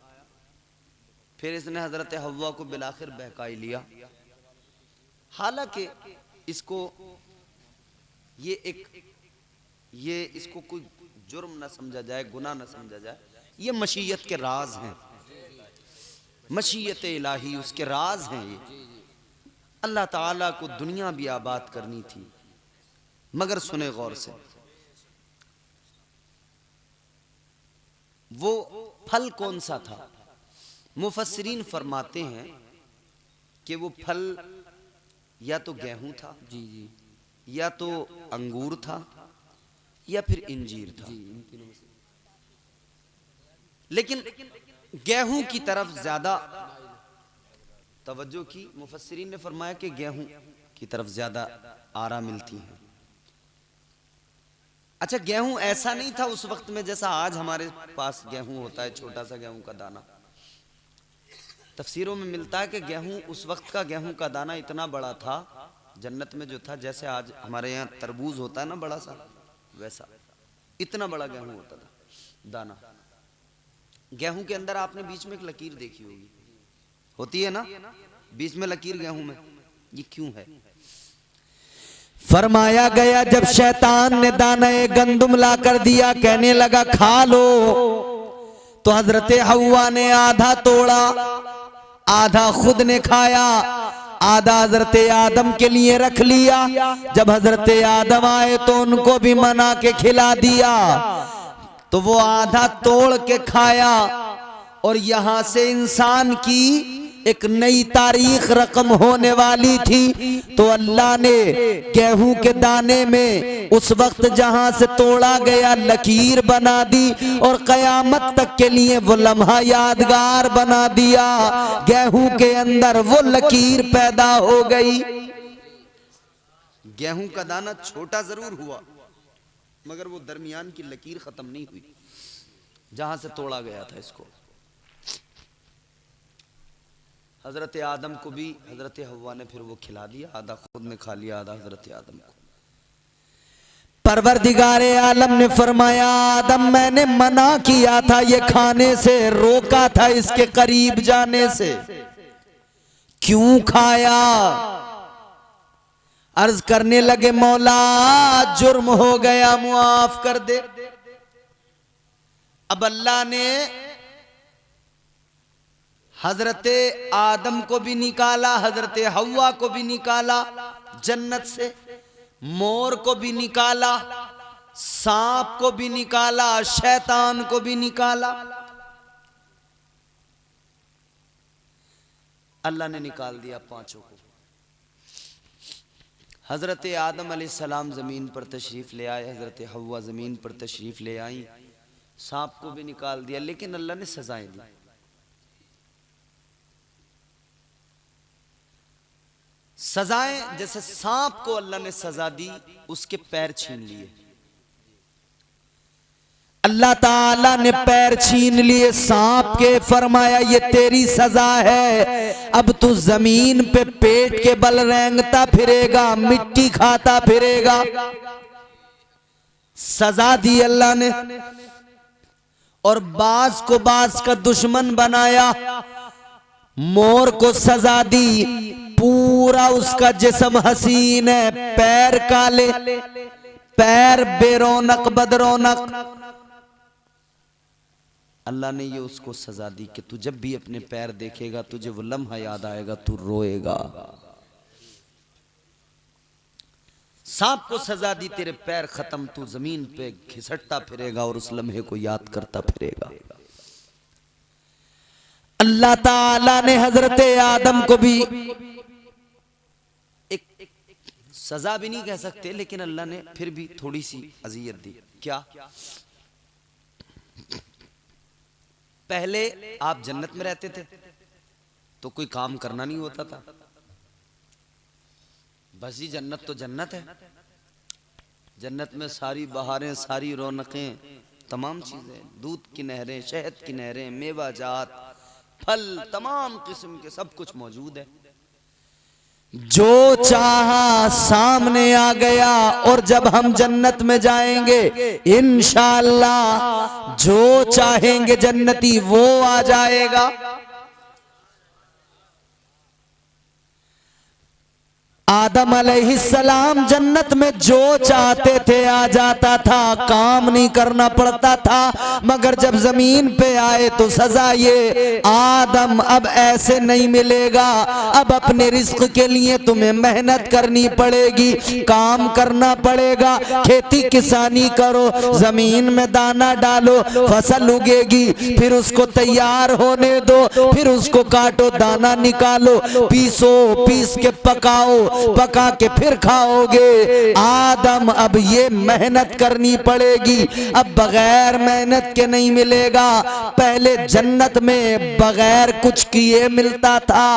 फिर इसने हजरत हव्वा को बिलाखिर बहकाई लिया। हालांकि इसको ये इसको कोई जुर्म ना समझा जाए, गुनाह ना समझा जाए, ये मशीयत के राज हैं, मशीयत इलाही उसके राज हैं। ये अल्लाह ताला को दुनिया भी आबाद करनी थी, मगर सुने गौर से, वो फल कौन सा था? मुफस्सिरीन फरमाते हैं कि वो फल या तो गेहूं था, जी जी, या तो अंगूर था, या फिर इंजीर था। लेकिन गेहूं की तरफ ज्यादा तवज्जो की। मुफस्सिरीन ने फरमाया कि गेहूं की तरफ ज्यादा आरा मिलती है। अच्छा, गेहूं ऐसा नहीं था उस वक्त में जैसा आज हमारे पास गेहूं होता है, छोटा सा गेहूं का दाना। तफसीरों में मिलता है कि गेहूं, उस वक्त का गेहूं का दाना इतना बड़ा था जन्नत में जो था, जैसे आज हमारे यहाँ तरबूज होता है ना बड़ा सा, वैसा इतना बड़ा गेहूं होता था दाना। गेहूं के अंदर आपने बीच में एक लकीर देखी होगी, होती है ना बीच में लकीर गेहूं में, ये क्यों है? फरमाया गया जब शैतान ने दाना गंदुम ला कर दिया, कहने लगा खा लो, तो हजरत हव्वा ने आधा तोड़ा, आधा खुद ने खाया, आधा हजरत आदम के लिए रख लिया। जब हजरत आदम आए तो उनको भी मना के खिला दिया, तो वो आधा तोड़ के खाया, और यहां से इंसान की एक नई तारीख रकम होने वाली थी। तो अल्लाह ने गेहूं के दाने में उस वक्त जहां से तोड़ा गया लकीर बना दी, और कयामत तक के लिए वो लम्हा यादगार बना दिया। गेहूं के अंदर वो लकीर पैदा हो गई। गेहूं का दाना छोटा जरूर हुआ, मगर वो दरमियान की लकीर खत्म नहीं हुई जहां से तोड़ा गया था इसको। हजरत आदम को भी हजरत हव्वा ने फिर वो खिला दिया, आधा खुद ने खा लिया, आधा हजरत आदम को। परवरदिगारे आलम ने फरमाया आदम मैंने मना किया था ये खाने से, रोका था इसके करीब जाने से, क्यों खाया? अर्ज करने लगे मौला जुर्म हो गया, मुआफ कर दे। अब अल्लाह ने हजरत आदम को भी निकाला, हजरत हव्वा को भी निकाला जन्नत से, मोर को भी निकाला, सांप को भी निकाला, शैतान को भी निकाला। अल्लाह ने निकाल दिया पांचों को। हजरत आदम अलैहिस्सलाम जमीन पर तशरीफ ले आए, हजरत हव्वा जमीन पर तशरीफ ले आई, सांप को भी निकाल दिया, लेकिन अल्लाह ने सजाएं दी। सजाएं, जैसे सांप को अल्लाह ने सजा दी, उसके पैर छीन लिए। अल्लाह ताला ने पैर छीन लिए सांप के, फरमाया ये तेरी सजा है, अब तू जमीन पे पेट के बल रेंगता फिरेगा, मिट्टी खाता फिरेगा। सजा दी अल्लाह ने। और बाज को बाज का दुश्मन बनाया, मोर को सजा दी, पूरा उसका जिस्म हसीन है, पैर काले, पैर बेरौनक बदरौनक। अल्लाह ने ये उसको सजा दी कि तू जब भी अपने पैर देखेगा तुझे वो लम्हा याद आएगा, तू रोएगा। सांप को सजा दी, तेरे पैर खत्म, तू जमीन पे घिसटता फिरेगा और उस लम्हे को याद करता फिरेगा। अल्लाह ताला ने हजरत आदम को भी एक सजा भी नहीं कह सकते, लेकिन अल्लाह ने फिर भी थोड़ी सी अजियत दी। क्या? पहले आप जन्नत में रहते थे तो कोई काम करना नहीं होता था, बस जी जन्नत तो जन्नत है। जन्नत में सारी बहारें, सारी रौनकें, तमाम चीजें, दूध की नहरें, शहद की नहरें, मेवा जात, फल, तमाम किस्म के सब कुछ मौजूद है। जो चाहा सामने आ गया। और जब हम जन्नत में जाएंगे इंशाअल्लाह जो चाहेंगे जन्नती वो आ जाएगा। आदम अलैहिस्सलाम जन्नत में जो चाहते थे आ जाता था, काम नहीं करना पड़ता था। मगर जब जमीन पे आए तो सजा ये, आदम अब ऐसे नहीं मिलेगा, अब अपने रिस्क के लिए तुम्हें मेहनत करनी पड़ेगी, काम करना पड़ेगा, खेती किसानी करो, जमीन में दाना डालो, फसल उगेगी, फिर उसको तैयार होने दो, फिर उसको काटो, दाना निकालो, पीसो, पीस के पकाओ, पका के फिर खाओगे। आदम अब ये मेहनत करनी पड़ेगी, अब बगैर मेहनत के नहीं मिलेगा। पहले जन्नत में बगैर कुछ किए मिलता था,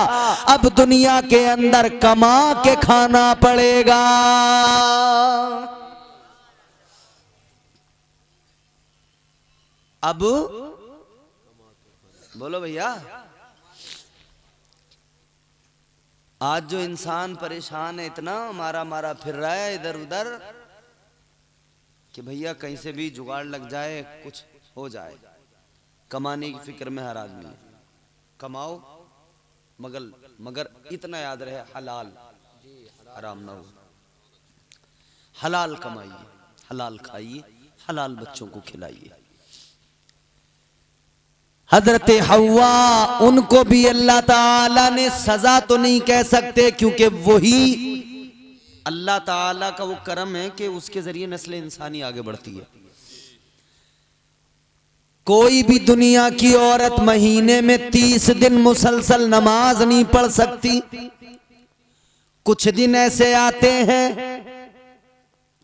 अब दुनिया के अंदर कमा के खाना पड़ेगा। अब बोलो भैया, आज जो इंसान परेशान है, इतना मारा मारा फिर रहा है इधर उधर कि भैया कहीं से भी जुगाड़ लग जाए, कुछ हो जाए, कमाने की फिक्र में हर आदमी है। कमाओ मगर इतना याद रहे हलाल हराम ना हो। हलाल कमाइए, हलाल खाइए, हलाल बच्चों को खिलाइए। हजरत हव्वा, उनको भी अल्लाह ताला ने सजा तो नहीं कह सकते, क्योंकि वही अल्लाह ताला का वो करम है कि उसके जरिए नस्ल इंसानी आगे बढ़ती है। कोई भी दुनिया की औरत महीने में 30 दिन मुसलसल नमाज नहीं पढ़ सकती। कुछ दिन ऐसे आते हैं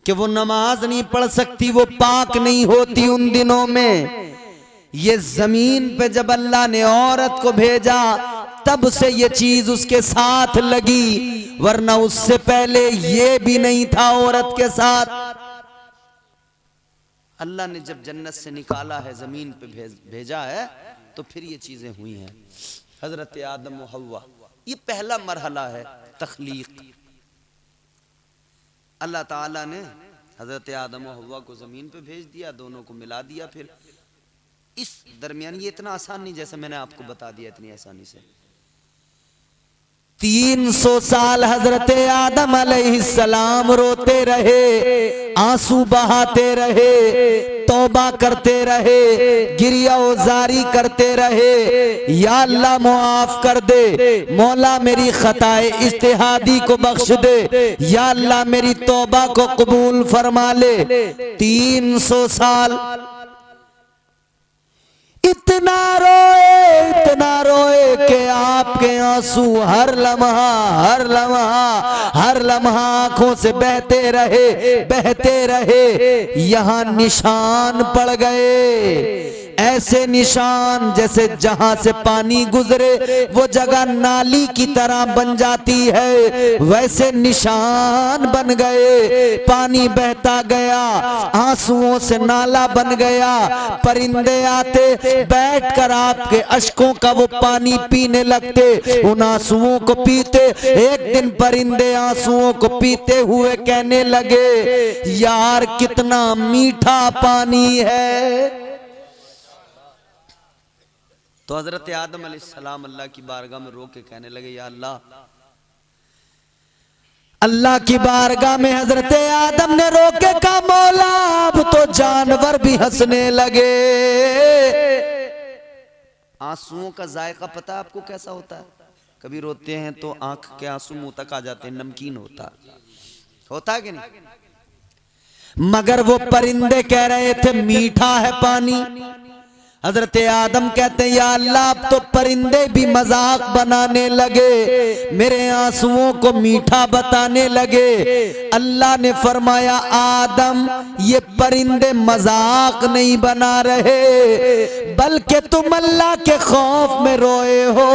कि वो नमाज नहीं पढ़ सकती, वो पाक नहीं होती उन दिनों में। ये जमीन पे जब अल्लाह ने औरत को भेजा तब से ये चीज उसके साथ लगी, वरना उससे पहले ये भी नहीं था औरत के साथ। अल्लाह ने जब जन्नत से निकाला है, जमीन पे भेजा है, तो फिर ये चीजें हुई हैं। हजरत आदम व हव्वा, ये पहला मरहला है तख्लीक। अल्लाह ताला ने हजरत आदम व हव्वा को जमीन पे भेज दिया, दोनों को मिला दिया। फिर इस दरमियान ये इतना आसान नहीं जैसे मैंने आपको बता दिया, इतनी आसानी से 300 साल हजरत आदम अलैहिस्सलाम रोते रहे, आंसू बहाते रहे, तौबा करते रहे, गिरियाज़ारी करते रहे, या अल्लाह मुआफ कर दे, मौला मेरी खताए इज्तिहादी को बख्श दे, या अल्लाह मेरी तौबा को कबूल फरमा ले। 300 साल इतना रोए कि आपके आंसू हर लम्हा आंखों से बहते रहे। यहाँ निशान पड़ गए, ऐसे निशान जैसे जहां से पानी गुजरे वो जगह नाली की तरह बन जाती है, वैसे निशान बन गए। पानी बहता गया, आंसुओं से नाला बन गया। परिंदे आते, बैठकर आपके अश्कों का वो पानी पीने लगते, उन आंसुओं को पीते। एक दिन परिंदे आंसुओं को पीते हुए कहने लगे, यार कितना मीठा पानी है। तो हजरत आदम अलैहिस्सलाम अल्लाह की बारगाह में रो के कहने लगे, या अल्लाह, अल्लाह की बारगाह में हजरत आदम ने रो के कहा, मौला अब तो जानवर भी हंसने लगे। आंसुओं का जायका पता है आपको कैसा होता है? कभी रोते हैं तो आंख के आंसू मुंह तक आ जाते हैं, नमकीन होता है कि नहीं? मगर वो परिंदे कह रहे थे मीठा है पानी। हजरत आदम कहते हैं, या अल्लाह अब तो परिंदे भी मजाक बनाने लगे, मेरे आंसुओं को मीठा बताने लगे। अल्लाह ने फरमाया, आदम ये परिंदे मजाक नहीं बना रहे, बल्कि तुम अल्लाह के खौफ में रोए हो।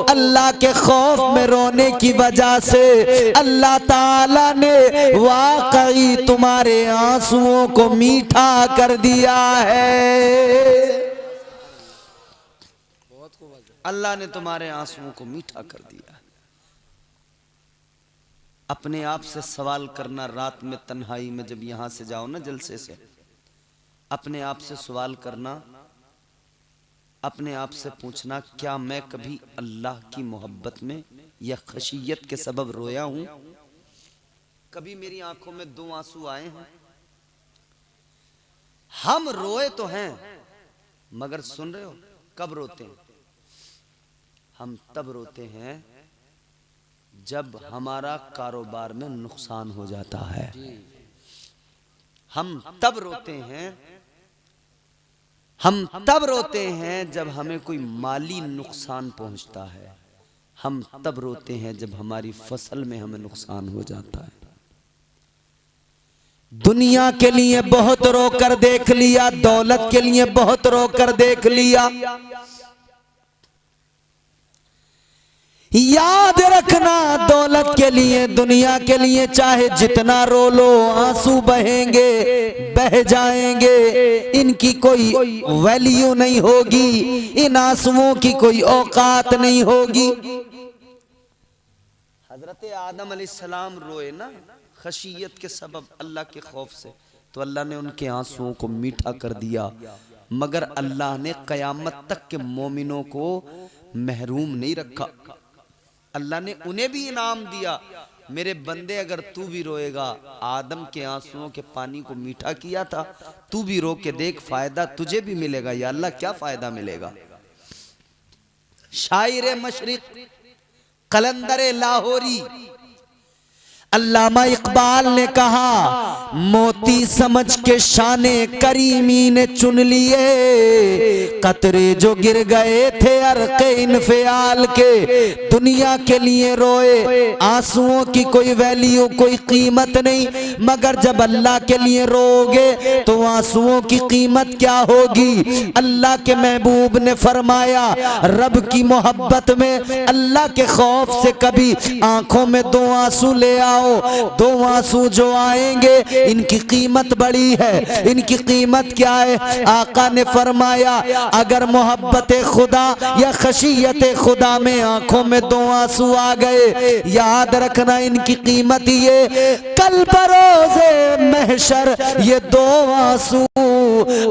अल्लाह के खौफ में रोने की वजह से अल्लाह ताला ने वाकई तुम्हारे आंसुओं को मीठा कर दिया है। अल्लाह ने तुम्हारे आंसुओं को मीठा कर दिया। अपने आप से सवाल करना, रात में तन्हाई में जब यहां से जाओ ना जलसे से, अपने आप से सवाल करना, अपने आप से पूछना, क्या मैं कभी अल्लाह की मोहब्बत में या खशियत के सबब रोया हूं? कभी मेरी आंखों में दो आंसू आए हैं? हम रोए तो हैं, मगर सुन रहे हो कब रोते हैं? हम तब रोते हैं जब हमारा कारोबार में नुकसान हो जाता है। हम तब रोते हैं, हम तब रोते हैं जब हमें कोई माली नुकसान पहुंचता है। हम तब रोते हैं जब हमारी फसल में हमें नुकसान हो जाता है। दुनिया के लिए बहुत रोकर देख लिया, दौलत के लिए बहुत रोकर देख लिया। याद रखना, दौलत के लिए, दुनिया के लिए चाहे जितना रो लो, आंसू बहेंगे, बह जाएंगे, इनकी कोई वैल्यू नहीं होगी, इन आंसुओं की कोई औकात नहीं होगी। हजरत आदम अलैहिस्सलाम रोए ना खशियत के सबब, अल्लाह के खौफ से, तो अल्लाह ने उनके आंसुओं को मीठा कर दिया। मगर अल्लाह ने कयामत तक के मोमिनों को महरूम नहीं रखा। अल्लाह ने उन्हें भी इनाम दिया, मेरे बंदे अगर तू भी रोएगा, आदम के आंसुओं के पानी को मीठा किया था, तू भी रो के देख, फायदा तुझे भी मिलेगा। या अल्लाह, क्या फायदा मिलेगा? शायर मशरिक कलंदर लाहौरी अल्लामा इकबाल ने कहा, मोती समझ के शाने करीमी ने चुन लिए, कतरे जो गिर गए थे अर्के इनफियाल के, दुनिया के लिए रोए, आंसुओं की कोई वैल्यू, कोई कीमत नहीं, मगर जब अल्लाह के लिए रोगे तो आंसुओं की कीमत क्या होगी? अल्लाह के महबूब ने फरमाया, रब की मोहब्बत में, अल्लाह के खौफ से कभी आंखों में दो आंसू ले आओ, दो आंसू जो आएंगे इनकी कीमत बड़ी है। इनकी कीमत क्या है? आका ने फरमाया, अगर मोहब्बत खुदा या खशियत खुदा में आंखों में दो आंसू आ गए, याद रखना इनकी कीमत ये, कल बरोज़े महशर ये दो आंसू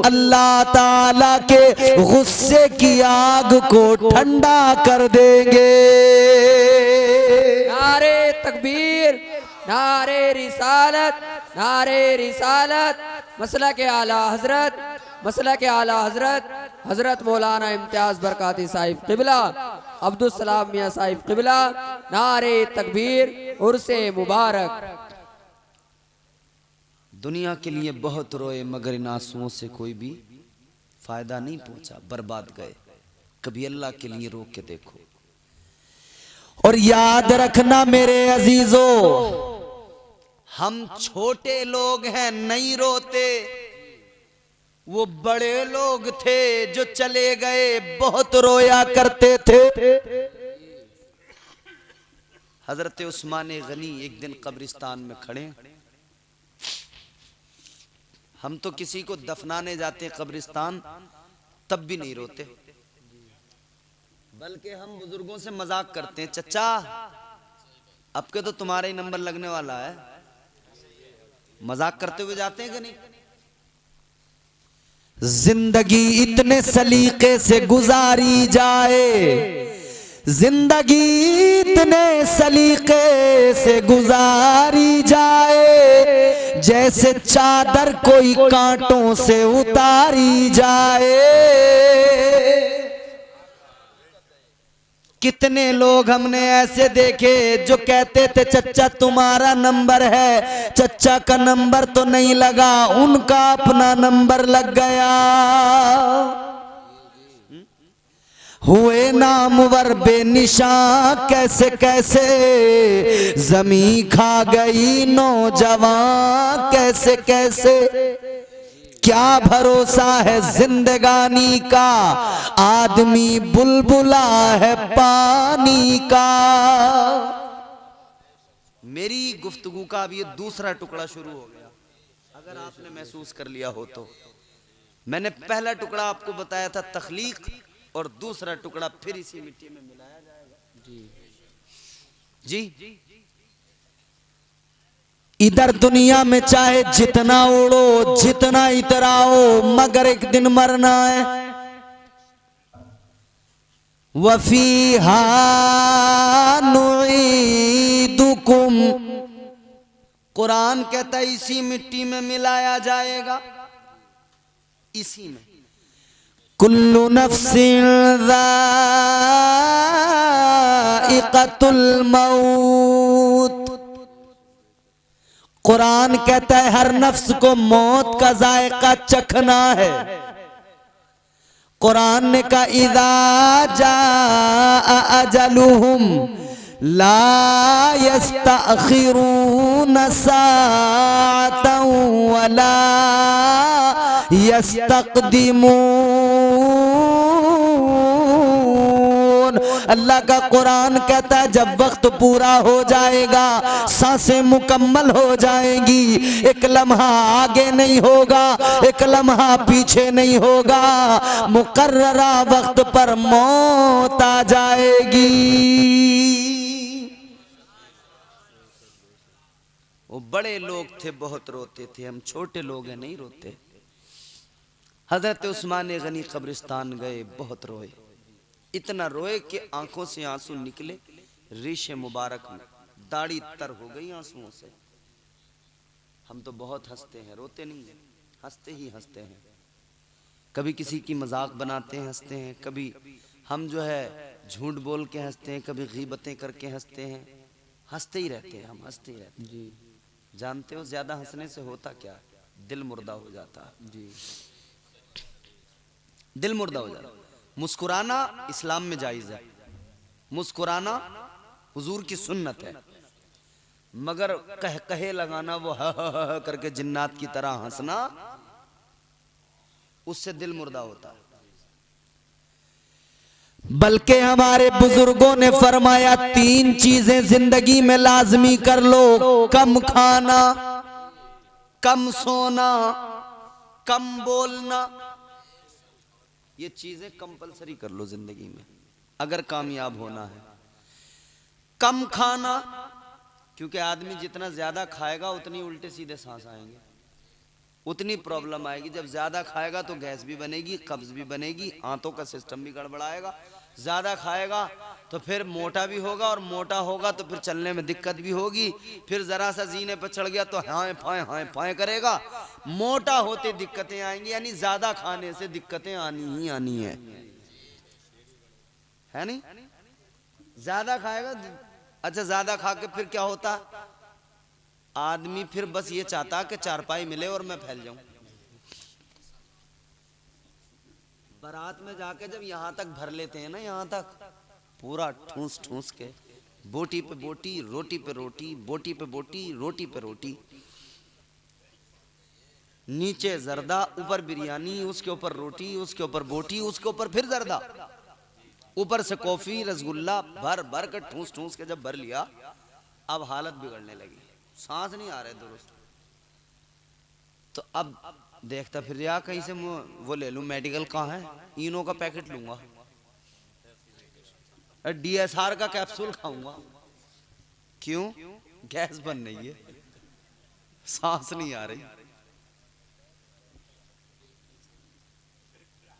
अल्लाह ताला के गुस्से की आग को ठंडा कर देंगे। नारे तकबीर, नारे रिसालत, नारे रिसालत, मसला के आला हजरत, मसला के आला हजरत हजरत मौलाना इम्तियाज बरकाती साहिब क़िबला, अब्दुल सलाम मियां साहिब क़िबला, नारे तकबीर, उर्से मुबारक। दुनिया के लिए बहुत रोए, मगर इन आंसुओं से कोई भी फायदा नहीं पहुंचा, बर्बाद गए। कभी अल्लाह के लिए रो के देखो। और याद रखना मेरे अजीजों, हम छोटे लोग हैं, नहीं रोते। वो बड़े लोग थे जो चले गए, बहुत रोया करते थे। हजरत उस्मान गनी एक दिन कब्रिस्तान में खड़े, हम तो किसी को दफनाने जाते कब्रिस्तान तब भी नहीं रोते, बल्कि हम बुजुर्गों से मजाक करते हैं, चचा अब के तो तुम्हारा ही नंबर लगने वाला है। मजाक करते हुए जाते हैं कि नहीं? जिंदगी इतने सलीके से गुजारी जाए, जिंदगी इतने सलीके से गुजारी जाए, जैसे चादर कोई कांटों से उतारी जाए। कितने लोग हमने ऐसे देखे जो कहते थे चच्चा तुम्हारा नंबर है, चच्चा का नंबर तो नहीं लगा, उनका अपना नंबर लग गया। हुए नामवर बेनिशान कैसे कैसे, जमी खा गई नौजवान कैसे कैसे। क्या भरोसा है जिंदगानी का, आदमी बुलबुला है पानी का। मेरी गुफ्तगू का अब ये दूसरा टुकड़ा शुरू हो गया, अगर आपने महसूस कर लिया हो तो। मैंने पहला टुकड़ा आपको बताया था तख्लीक, और दूसरा टुकड़ा फिर इसी मिट्टी में मिलाया जाएगा। जी इधर दुनिया में चाहे जितना उड़ो, जितना इतराओ, मगर एक दिन मरना है। वफीहा नुईदुकुम, कुरान कहता है इसी मिट्टी में मिलाया जाएगा, इसी में। कुल्लु नफ्सिन ज़ाइक़तुल मौत, कुरान कहता है हर नफ्स को मौत का जायका चखना है। कुरान ने कहा इज़ा जाअ अजलुहुम ला यस्तअखिरून साअतन वला यस्तक़दिमून। अल्लाह का कुरान कहता है जब वक्त पूरा हो जाएगा, सांसें मुकम्मल हो जाएंगी, एक लम्हा आगे नहीं होगा, एक लम्हा पीछे नहीं होगा, मुकर्ररा वक्त पर मौत आ जाएगी। वो बड़े लोग थे बहुत रोते थे, हम छोटे लोग हैं नहीं रोते। हजरत उस्मान गनी कब्रिस्तान गए, बहुत रोए, इतना रोए कि आंखों से आंसू निकले, रीशे मुबारक में दाढ़ी तर हो गई आंसुओं से। हम तो बहुत हंसते हैं, रोते नहीं हैं, हंसते ही हंसते हैं। कभी किसी की मजाक बनाते हैं, हंसते हैं, कभी हम जो है झूठ बोल के हंसते हैं, कभी गीबतें करके हंसते हैं, हंसते ही रहते हैं, हम हंसते ही रहते हैं। जी जानते हो ज्यादा हंसने से होता क्या, दिल मुर्दा हो जाता है। जी दिल मुर्दा हो जाता। मुस्कुराना इस्लाम में जायज है, मुस्कुराना हुजूर की सुन्नत है, मगर कह कहे लगाना, वो ह करके जिन्नात की तरह हंसना, उससे दिल मुर्दा होता है। बल्कि हमारे बुजुर्गों ने फरमाया 3 चीजें जिंदगी में लाजमी कर लो, कम खाना, कम सोना, कम बोलना। ये चीजें कंपलसरी कर लो जिंदगी में अगर कामयाब होना है। कम खाना, क्योंकि आदमी जितना ज्यादा खाएगा उतनी उल्टे सीधे सांस आएंगे, उतनी प्रॉब्लम आएगी। जब ज्यादा खाएगा तो गैस भी बनेगी, कब्ज भी बनेगी, आंतों का सिस्टम भी गड़बड़ाएगा। ज्यादा खाएगा तो फिर मोटा भी होगा, और मोटा होगा तो फिर चलने में दिक्कत भी होगी, फिर जरा सा जीने पर चढ़ गया तो हाय फाय करेगा, मोटा होते दिक्कतें आएंगी। यानी ज्यादा खाने से दिक्कतें आनी ही आनी है नहीं? ज्यादा खाएगा, अच्छा ज्यादा खा के फिर क्या होता, आदमी फिर बस ये चाहता कि चारपाई मिले और मैं फैल जाऊं। बारात में जाके जब यहाँ तक भर लेते हैं ना, यहाँ तक पूरा ठूस ठूस के, बोटी पे बोटी, रोटी पे रोटी, बोटी पे बोटी, रोटी पे रोटी, नीचे जर्दा, ऊपर बिरयानी, उसके ऊपर रोटी, उसके ऊपर बोटी, उसके ऊपर फिर जर्दा, ऊपर से कॉफी, रसगुल्ला, भर भर कर ठूस ठूस के जब भर लिया, अब हालत बिगड़ने लगी, सांस नहीं आ रहे दुरुस्त। तो अब देखता फिर या कहीं से वो ले लूं, मेडिकल कहाँ है, इनो का पैकेट लूंगा, DSR का कैप्सूल खाऊंगा। क्यों? गैस बन रही है, सांस नहीं आ रही।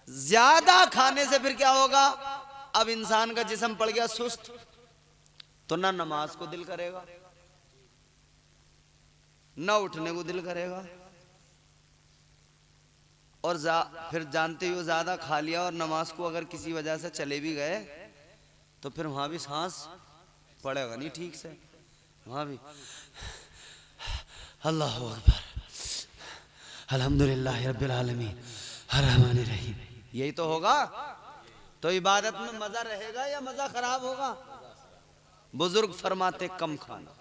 ज्यादा खाने से फिर क्या होगा? अब इंसान का जिस्म पड़ गया सुस्त, तो ना नमाज को दिल करेगा, ना उठने को दिल करेगा। और फिर जानते हो ज्यादा खा लिया और नमाज को अगर किसी वजह से चले भी गए तो फिर वहां भी सांस पड़ेगा नहीं ठीक से, वहां भी अल्लाह अकबर अल्हम्दुलिल्लाह रब्बिल आलमीन अर्रहमानिर रहीम, यही तो होगा। तो इबादत में मजा रहेगा या मजा खराब होगा? बुजुर्ग फरमाते कम खाना।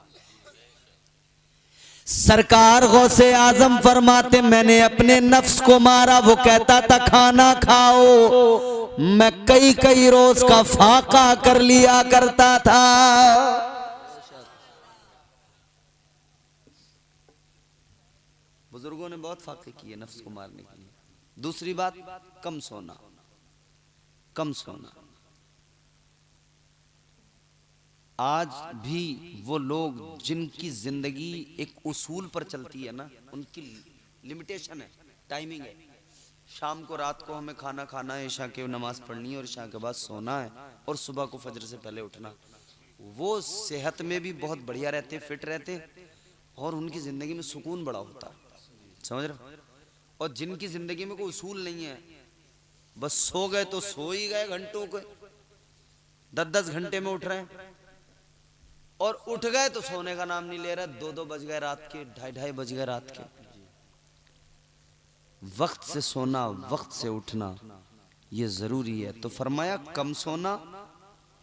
सरकार गौसे आजम फरमाते मैंने अपने नफ्स को मारा, वो कहता था खाना खाओ, मैं कई कई रोज का फाका कर लिया करता था। बुजुर्गों ने बहुत फाके किए नफ्स को मारने के लिए। दूसरी बात, कम सोना, कम सोना। आज भी वो लोग जिनकी जिंदगी एक उसूल पर चलती है ना, उनकी लिमिटेशन है, टाइमिंग है। शाम को रात को हमें खाना खाना है, ईशा की नमाज पढ़नी है और ईशा के बाद सोना है और सुबह को फजर से पहले उठना। वो सेहत में भी बहुत बढ़िया रहते, फिट रहते और उनकी जिंदगी में सुकून बड़ा होता है, समझ रहे हो? और जिनकी जिंदगी में कोई उसूल नहीं है, बस सो गए तो सो ही गए, घंटों के 10-10 घंटे में उठ रहे हैं और उठ गए तो सोने का नाम नहीं ले रहे। 2-2 बज गए रात के, 2:30 बज गए रात के। वक्त से सोना, वक्त से उठना ये जरूरी है। तो फरमाया कम सोना,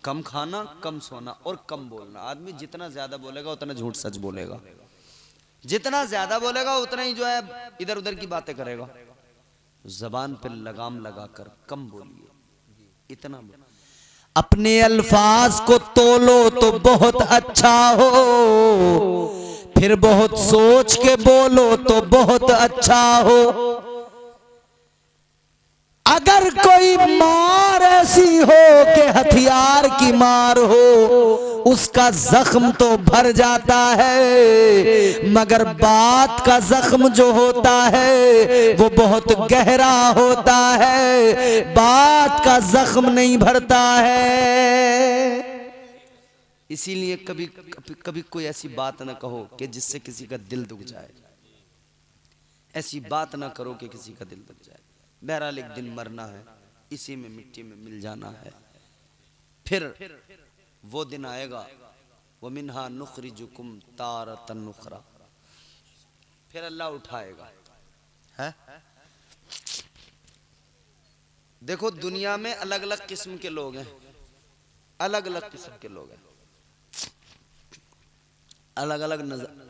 कम खाना, कम सोना और कम बोलना। आदमी जितना ज्यादा बोलेगा उतना झूठ सच बोलेगा, जितना ज्यादा बोलेगा उतना ही जो है इधर उधर की बातें करेगा। जबान पे लगाम लगाकर कम बोलिए, इतना बोलिए। अपने अल्फाज को तोलो तो बहुत अच्छा हो, फिर बहुत सोच के बोलो तो बहुत अच्छा हो। अगर कोई मार ऐसी हो कि हथियार की मार हो, उसका जख्म तो भर जाता है, मगर बात का जख्म जो होता है वो बहुत गहरा होता है, बात का जख्म नहीं भरता है। इसीलिए कभी कभी कभी कोई ऐसी बात ना कहो कि जिससे किसी का दिल दुख जाए। ऐसी बात ना करो कि किसी का दिल दुख जाए। बहरहाल एक दिन मरना है, इसी में मिट्टी में मिल जाना है। फिर वो दिन आएगा, वो मिन्हा नुखरिजुकुम तारतन नुखरा, फिर अल्लाह उठाएगा है। देखो दुनिया में अलग अलग किस्म के लोग हैं, अलग अलग किस्म के लोग हैं, अलग अलग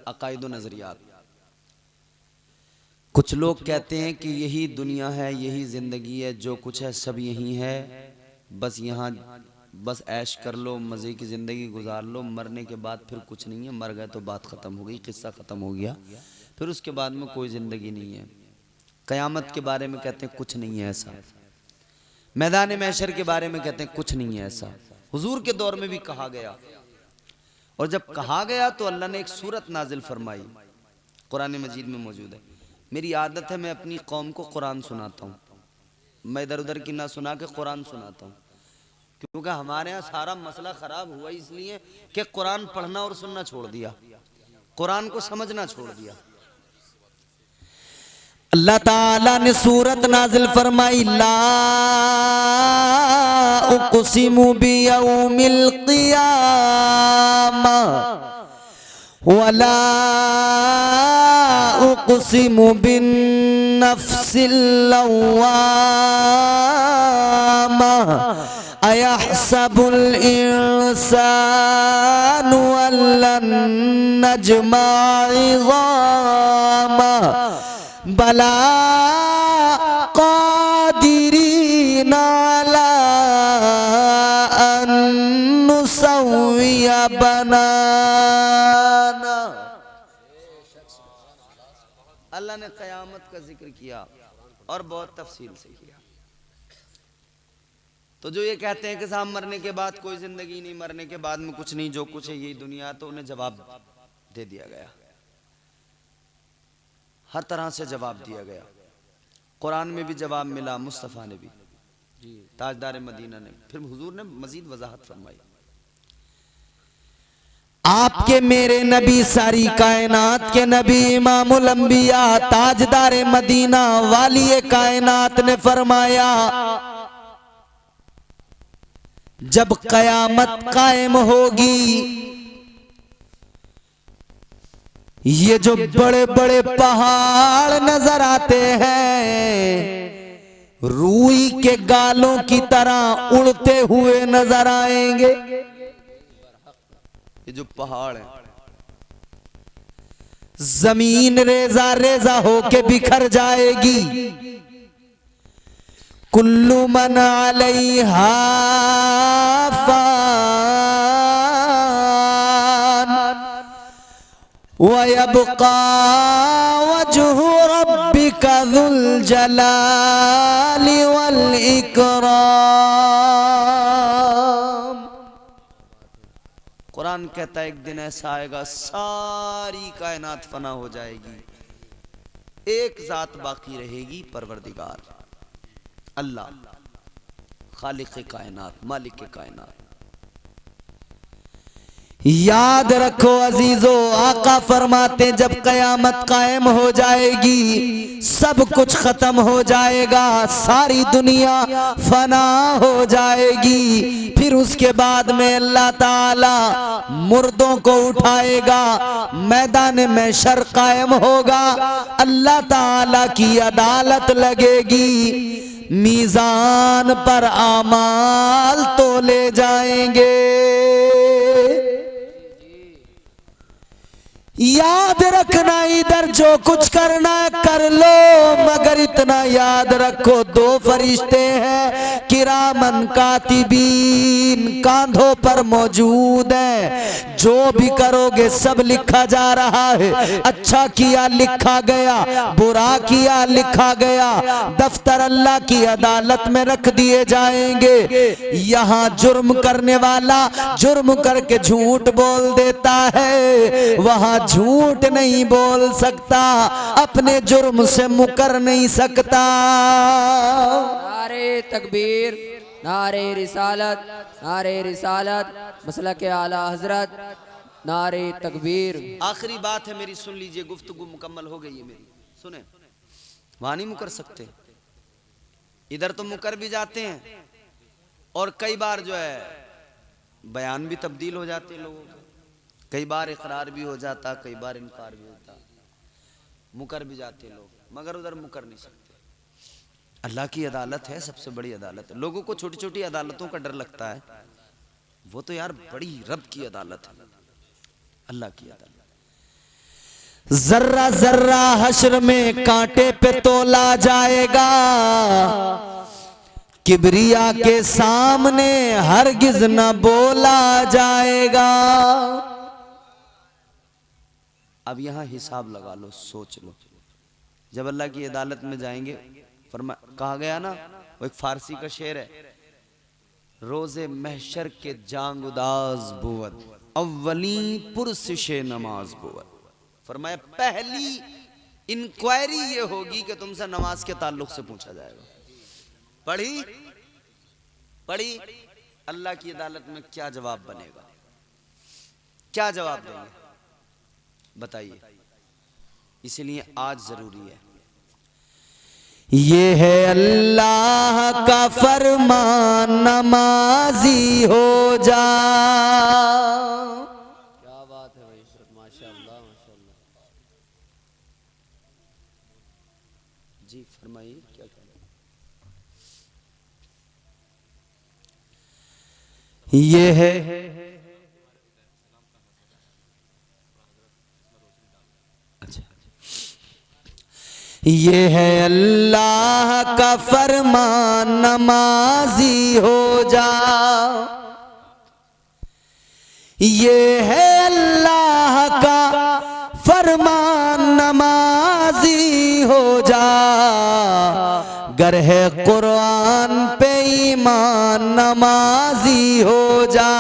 अकायद व नजरियात। कुछ लोग कहते हैं कि यही दुनिया है, यही जिंदगी है, जो कुछ है सब यही है, बस यहाँ बस ऐश कर लो, मजे की जिंदगी गुजार लो, मरने के बाद फिर कुछ नहीं है, मर गए तो बात खत्म हो गई, किस्सा खत्म हो गया, फिर उसके बाद में कोई जिंदगी नहीं है। कयामत के बारे में कहते हैं कुछ नहीं है ऐसा, मैदान महशर के बारे में कहते हैं कुछ नहीं है ऐसा। हुजूर के दौर में भी कहा गया, और जब कहा गया तो अल्लाह ने एक सूरत नाजिल फरमाई, कुरान मजीद में मौजूद है। मेरी आदत है मैं अपनी कौम को कुरान सुनाता हूँ, मैं इधर उधर की ना सुना के कुरान सुनाता हूँ, क्योंकि हमारे यहाँ सारा मसला खराब हुआ इसलिए कि कुरान पढ़ना और सुनना छोड़ दिया, कुरान को समझना छोड़ दिया। अल्लाह ताला ने सूरत नाजिल फरमाई, ला उक़सिमु बियौमिल क़ियामा वला उक़सिमु बिन्नफ्सिल लव्वामा अयहसबुल इंसानु अल्लन नजमा इज़ामा बला क़ादिरीन अला अन नुसव्विया बनाना। अल्लाह ने क़यामत का जिक्र किया और बहुत तफसील से किया। तो जो ये कहते हैं कि साहब मरने के बाद कोई जिंदगी नहीं, मरने के बाद में कुछ नहीं, जो कुछ है यही दुनिया, तो उन्हें जवाब दे दिया गया, हर तरह से जवाब दिया गया। कुरान में भी जवाब मिला, मुस्तफ़ा ने भी। ताजदार मदीना ने। फिर हुजूर ने मजीद वजाहत फरमाई, आपके मेरे नबी सारी कायनात के नबी इमामुल अंबिया ताजदार मदीना वाली कायनात ने फरमाया, जब कयामत कायम होगी, ये जो बड़े बड़े पहाड़ नजर आते हैं रूई के गालों की तरह उड़ते हुए नजर आएंगे। ये जो पहाड़ है, जमीन रेजा रेजा होके बिखर जाएगी। कुल्लु मन अलैहा वयब्का वजहु रब्बिका ज़ुल जलाली वल इकराम। कुरान कहता है एक दिन ऐसा आएगा सारी कायनात फना हो जाएगी, एक जात बाकी रहेगी, परवरदिगार अल्लाह, खालिक कायनात, मालिक कायनात। याद रखो अजीजो, आका फरमाते जब कयामत कायम हो जाएगी, सब कुछ खत्म हो जाएगा, सारी दुनिया फना हो जाएगी। फिर उसके बाद में अल्लाह ताला मुर्दों को उठाएगा, मैदान महशर कायम होगा, अल्लाह ताला की अदालत लगेगी, मीजान पर आमाल तोले जाएंगे। याद रखना इधर जो कुछ करना कर लो, मगर इतना याद रखो दो फरिश्ते हैं किरामन कातिबीन, कांधों पर मौजूद है, जो भी करोगे सब लिखा जा रहा है। अच्छा किया लिखा गया, बुरा किया लिखा गया, दफ्तर अल्लाह की अदालत में रख दिए जाएंगे। यहाँ जुर्म करने वाला जुर्म करके झूठ बोल देता है, वहां झूठ नहीं बोल सकता, अपने जुर्म से मुकर नहीं सकता। नारे तकबीर, नारे रिसालत, नारे रिसालत, मसलक के आला हजरत, नारे तकबीर। आखिरी बात है मेरी, सुन लीजिए, गुफ्तगू मुकम्मल हो गई है मेरी, सुने। वहां नहीं मुकर सकते, इधर तो मुकर भी जाते हैं, और कई बार जो है बयान भी तब्दील हो जाते हैं लोगों के, कई बार इकरार भी हो जाता, कई बार इनकार भी होता, मुकर भी जाते लोग, मगर उधर मुकर नहीं सकते। अल्लाह की अदालत है, सबसे बड़ी अदालत है। लोगों को छोटी छोटी अदालतों का डर लगता है, वो तो यार बड़ी रब की अदालत है, अल्लाह की अदालत। जर्रा जर्रा हश्र में कांटे पे तोला जाएगा, किबरिया के सामने हरगिज न बोला जाएगा। अब यहां हिसाब लगा लो, सोच लो, जब अल्लाह की अदालत में जाएंगे, कहा गया ना, वो एक फारसी का शेर है, रोजे महशर के जांगुदाज बुवत अव्वली पुरसिशे नमाज बुवत। फरमाया पहली इंक्वायरी ये होगी कि तुमसे नमाज के ताल्लुक से पूछा जाएगा। पढ़ी अल्लाह की अदालत में क्या जवाब बनेगा, क्या जवाब देंगे, बताइए। इसलिए आज जरूरी है, ये है अल्लाह का फरमान, नमाजी हो जा। क्या बात है भाई इशरत, माशाअल्लाह माशाअल्लाह। जी फरमाइए, क्या कह रहे हैं। ये है ये है अल्लाह का फरमान, नमाजी हो जा। ये है अल्लाह का फरमान, नमाजी हो जा। गर है कुरान पे ईमान, नमाजी हो जा।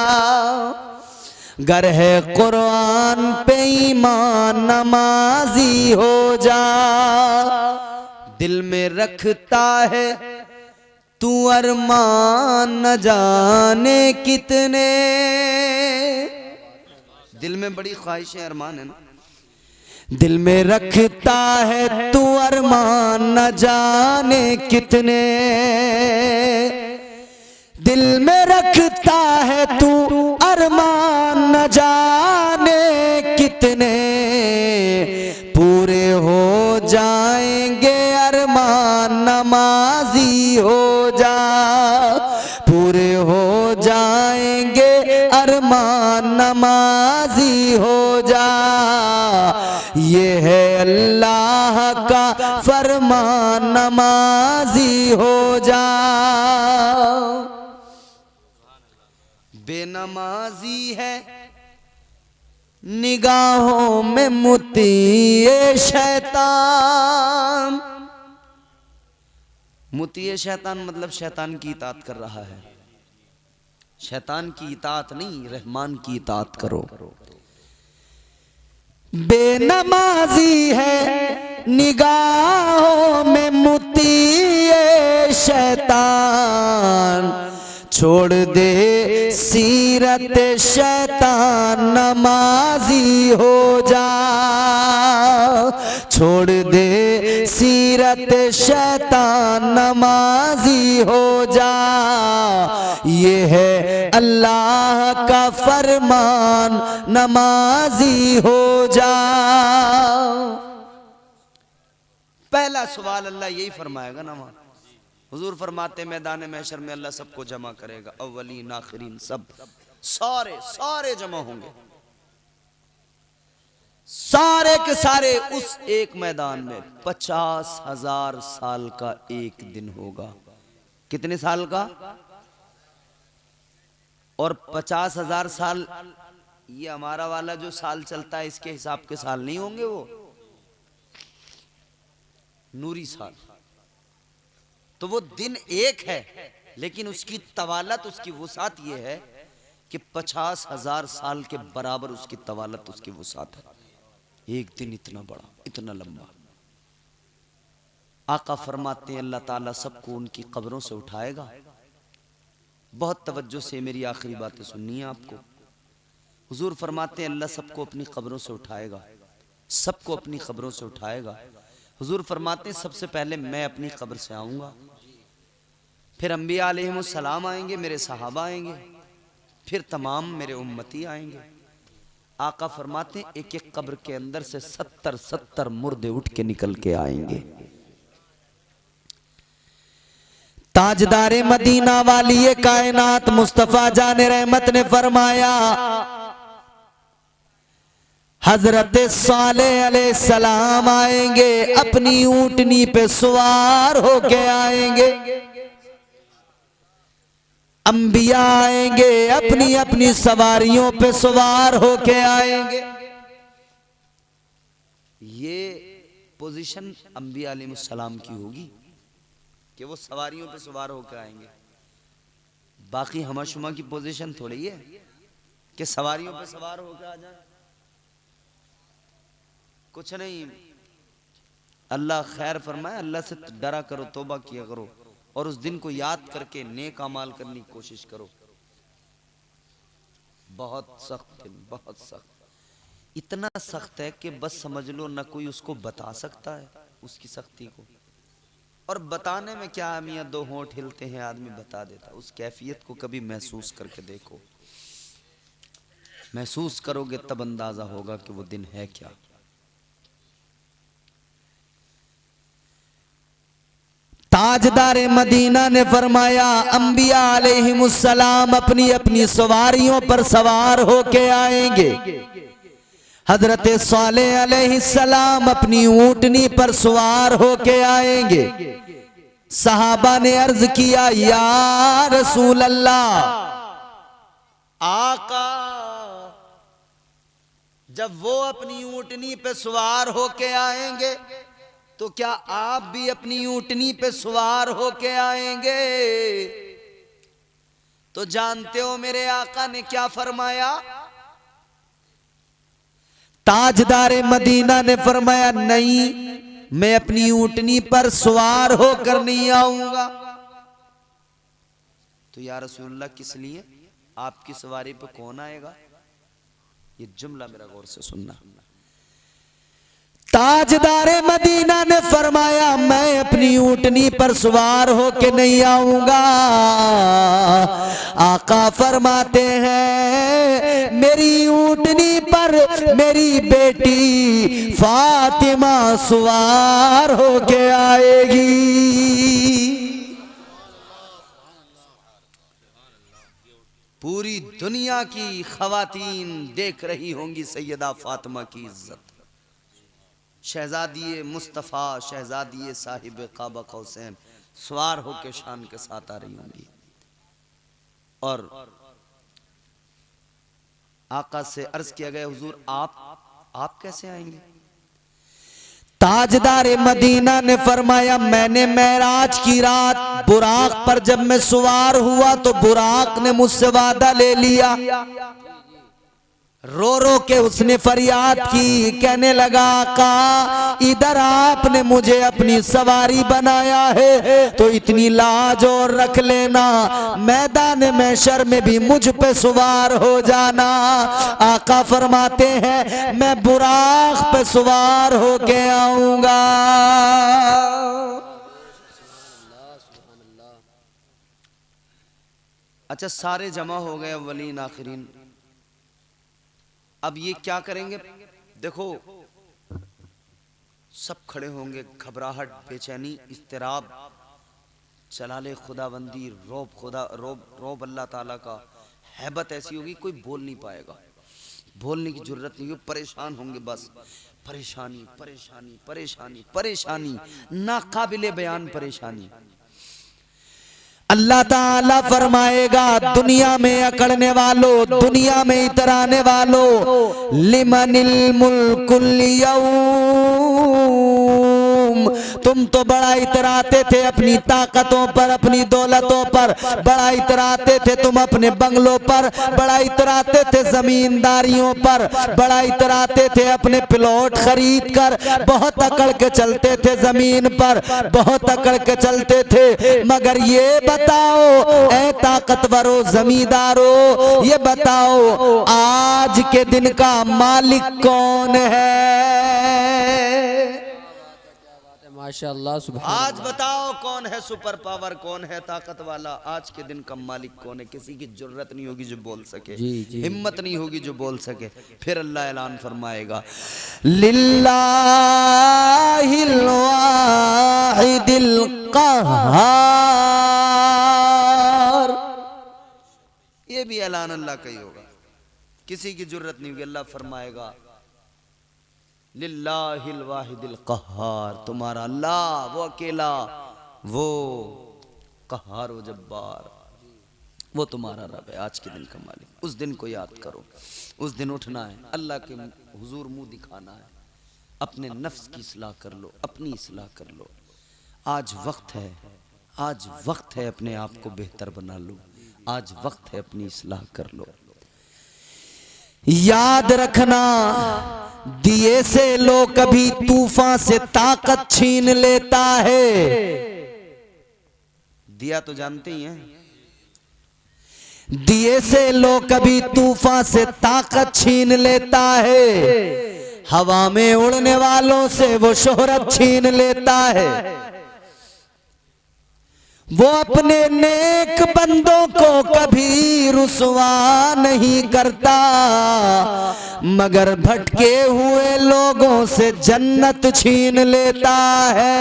गर है कुरान पे ईमान, नमाजी हो जा। दिल में रखता है तू अरमान न जाने कितने। दिल में बड़ी ख्वाहिश है, अरमान है ना, दिल में रखता है तू अरमान न जाने कितने। दिल में रखता है तू अरमान न जाने कितने। पूरे हो जाएंगे अरमान नमाजी हो जा। पूरे हो जाएंगे अरमान नमाजी हो जा। ये है अल्लाह का फरमान नमाजी हो जा। बेनमाजी है निगाहों में मोती ये शैतान। मोती ये शैतान मतलब शैतान की इताअत कर रहा है। शैतान की इताअत नहीं, रहमान की इताअत करो। बेनमाजी है निगाहों में मोती ये शैतान। छोड़ दे सीरत शैतान नमाजी हो जा। छोड़ दे सीरत शैतान नमाजी हो जा। ये है अल्लाह का फरमान नमाजी हो जा। पहला सवाल अल्लाह यही फरमाएगा ना। हुजूर फरमाते मैदान महशर में अल्लाह सबको जमा करेगा, अव्वलीन आखिरीन सब, सारे सारे जमा होंगे, सारे के सारे उस एक मैदान में। 50,000 साल का एक दिन होगा। कितने साल का? और 50,000 साल ये हमारा वाला जो साल चलता है इसके हिसाब के साल नहीं होंगे, वो नूरी साल। तो वो दिन एक है, लेकिन उसकी तवालत, उसकी वुसात ये है कि 50,000 साल के बराबर उसकी तवालत, उसकी वुसात है। एक दिन इतना बड़ा, इतना लंबा। आका फरमाते हैं अल्लाह ताला सबको उनकी कब्रों से उठाएगा। बहुत तवज्जो से मेरी आखिरी बातें सुननी है आपको। हुजूर फरमाते हैं अल्लाह सबको अपनी कब्रों से उठाएगा, सबको अपनी कब्रों से उठाएगा। हुजूर फरमाते हैं सबसे पहले मैं अपनी कब्र से आऊँगा, फिर अंबिया अलैहिमुस्सलाम आएंगे, मेरे सहाबा आएंगे, फिर तमाम मेरे उम्मती आएंगे। आका फरमाते हैं एक एक कब्र के अंदर से 70 मुर्दे उठ के निकल के आएंगे। ताजदारे मदीना वाली ये कायनात मुस्तफा जाने रहमत ने फरमाया हजरत सालेह अलैहिस्सलाम आएंगे, अपनी ऊंटनी पे सवार होके आएंगे। अंबिया आएंगे, अपनी अपनी सवारियों पे सवार होके आएंगे। ये पोजीशन अंबिया अलैहिस्सलाम की होगी कि वो सवारियों पे सवार होकर आएंगे। बाकी हमाशुमा की पोजीशन थोड़ी है कि सवारियों पे सवार होकर आ जाए। कुछ नहीं, अल्लाह खैर फरमाए, अल्लाह से डरा करो, तौबा किया करो और उस दिन को याद करके नेक अमाल करने की कोशिश करो। बहुत सख्त दिन, बहुत सख्त, इतना सख्त है कि बस समझ लो ना कोई उसको बता सकता है उसकी सख्ती को। और बताने में क्या अहमियत, दो होंठ हिलते हैं आदमी बता देता। उस कैफियत को कभी महसूस करके देखो, महसूस करोगे तब अंदाजा होगा कि वो दिन है क्या। ताजदारे मदीना ने फरमाया अंबिया अलैहिमुस्सलाम अपनी अपनी सवारियों पर सवार होके आएंगे। हजरत सालेह अलैहिस्सलाम अपनी ऊंटनी पर सवार होके आएंगे। सहाबा ने अर्ज किया या रसूल अल्लाह, आका जब वो अपनी ऊंटनी पे सवार होके आएंगे तो क्या आप भी अपनी ऊंटनी पे सवार होके आएंगे? तो जानते हो मेरे आका ने क्या फरमाया? ताजदारे मदीना ने फरमाया नहीं, मैं अपनी ऊंटनी पर सवार होकर नहीं आऊंगा। तो या रसूलुल्लाह किस लिए, आपकी सवारी पे कौन आएगा? ये जुमला मेरा गौर से सुनना। ताजदारे मदीना ने फरमाया मैं अपनी ऊंटनी पर सवार होके नहीं आऊंगा। आका फरमाते हैं मेरी ऊंटनी पर मेरी बेटी फातिमा सवार होके आएगी। पूरी दुनिया की खवातीन देख रही होंगी सैयदा फातिमा की इज्जत। शहजादी मुस्तफ़ा, शहजादी साहिब काबा कौसैन सवार होके शान के साथ आ रही होंगी। और आका से अर्ज किया गया हुजूर आप कैसे आएंगे? ताजदारे मदीना ने फरमाया मैंने मेराज की रात बुराक पर जब मैं सवार हुआ तो बुराक ने मुझसे वादा ले लिया। रो रो के उसने फरियाद की, कहने लगा आका इधर आपने मुझे अपनी सवारी बनाया है तो इतनी लाज और रख लेना, मैदान महशर में भी मुझ पे सवार हो जाना। आका फरमाते हैं मैं बुराक पे सवार होके आऊंगा। अच्छा, सारे जमा हो गए अव्वलीन आखिरीन। अब ये क्या करेंगे? देखो सब खड़े होंगे, घबराहट, बेचैनी, इस्तिराब, चलाले खुदाबंदी, रौब अल्लाह ताला का, हैबत ऐसी होगी कोई बोल नहीं पाएगा, बोलने की जरूरत नहीं होगी, परेशान होंगे बस। परेशानी परेशानी परेशानी परेशानी, नाकाबिले बयान परेशानी। अल्लाह ताला फरमाएगा दुनिया में अकड़ने वालों, दुनिया में इतराने वालों, लिमनिल मुल्कुल यौम, तुम तो बड़ा इतराते थे अपनी ताकतों पर, अपनी दौलतों पर, बड़ा इतराते थे तुम अपने बंगलों पर, बड़ा इतराते थे जमींदारियों पर, बड़ा इतराते थे अपने प्लॉट खरीद कर, बहुत अकड़ के चलते थे जमीन पर, बहुत अकड़ के चलते थे। मगर ये बताओ ऐ ताकतवरों, जमींदारों, ये बताओ आज के दिन का मालिक कौन है? माशाअल्लाह, सुभान आज बताओ कौन है सुपर पावर, कौन है ताकत वाला? आज के दिन का मालिक कौन है? किसी की जरूरत नहीं होगी जो बोल सके, हिम्मत नहीं होगी जो बोल सके। फिर अल्लाह ऐलान फरमाएगा लिल्लाहिल वाहिदिल क़हार। ये भी ऐलान अल्लाह का ही होगा, किसी की जरूरत नहीं होगी। अल्लाह फरमाएगा लिल्लाहिल वाहिदिल क़हार, तुम्हारा अल्लाह वो अकेला, वो क़हार, वो जब्बार, वो तुम्हारा रब है, आज के दिन का मालिक। उस दिन को याद करो, उस दिन उठना है, अल्लाह के हुजूर मुंह दिखाना है, अपने नफ्स की इस्लाह कर लो, अपनी इस्लाह कर लो। आज वक्त है, आज वक्त है अपने आप को बेहतर बना लो, आज वक्त है अपनी इस्लाह कर लो। याद रखना दिए से लोग कभी तूफान से ताकत छीन लेता है। दिया तो जानते ही हैं, दिए से लोग कभी तूफान से ताकत छीन लेता है, हवा में उड़ने वालों से वो शोहरत छीन लेता है। वो अपने नेक बंदों को कभी रुसवा नहीं करता, मगर भटके हुए लोगों से जन्नत छीन लेता है।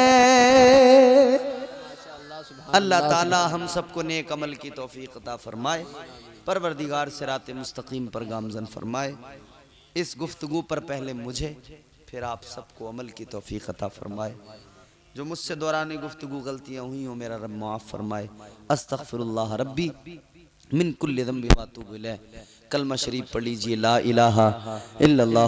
अल्लाह ताला हम सबको नेक अमल की तौफीक अता फरमाए, परवरदिगार सिरात मुस्तकीम पर गामजन फरमाए। इस गुफ्तगू पर पहले मुझे, फिर आप सबको अमल की तौफीक अता फरमाए। जो मुझसे दौरान गुफ्तगू गलतियाँ हुई हो मेरा रब माफ़ फरमाए। अस्तगफिरुल्लाह रब्बी मिन कुल्लि ज़ंबि व अतूबु इलैह। कलमा शरीफ पढ़ लीजिए, ला इलाहा इल्लल्लाह।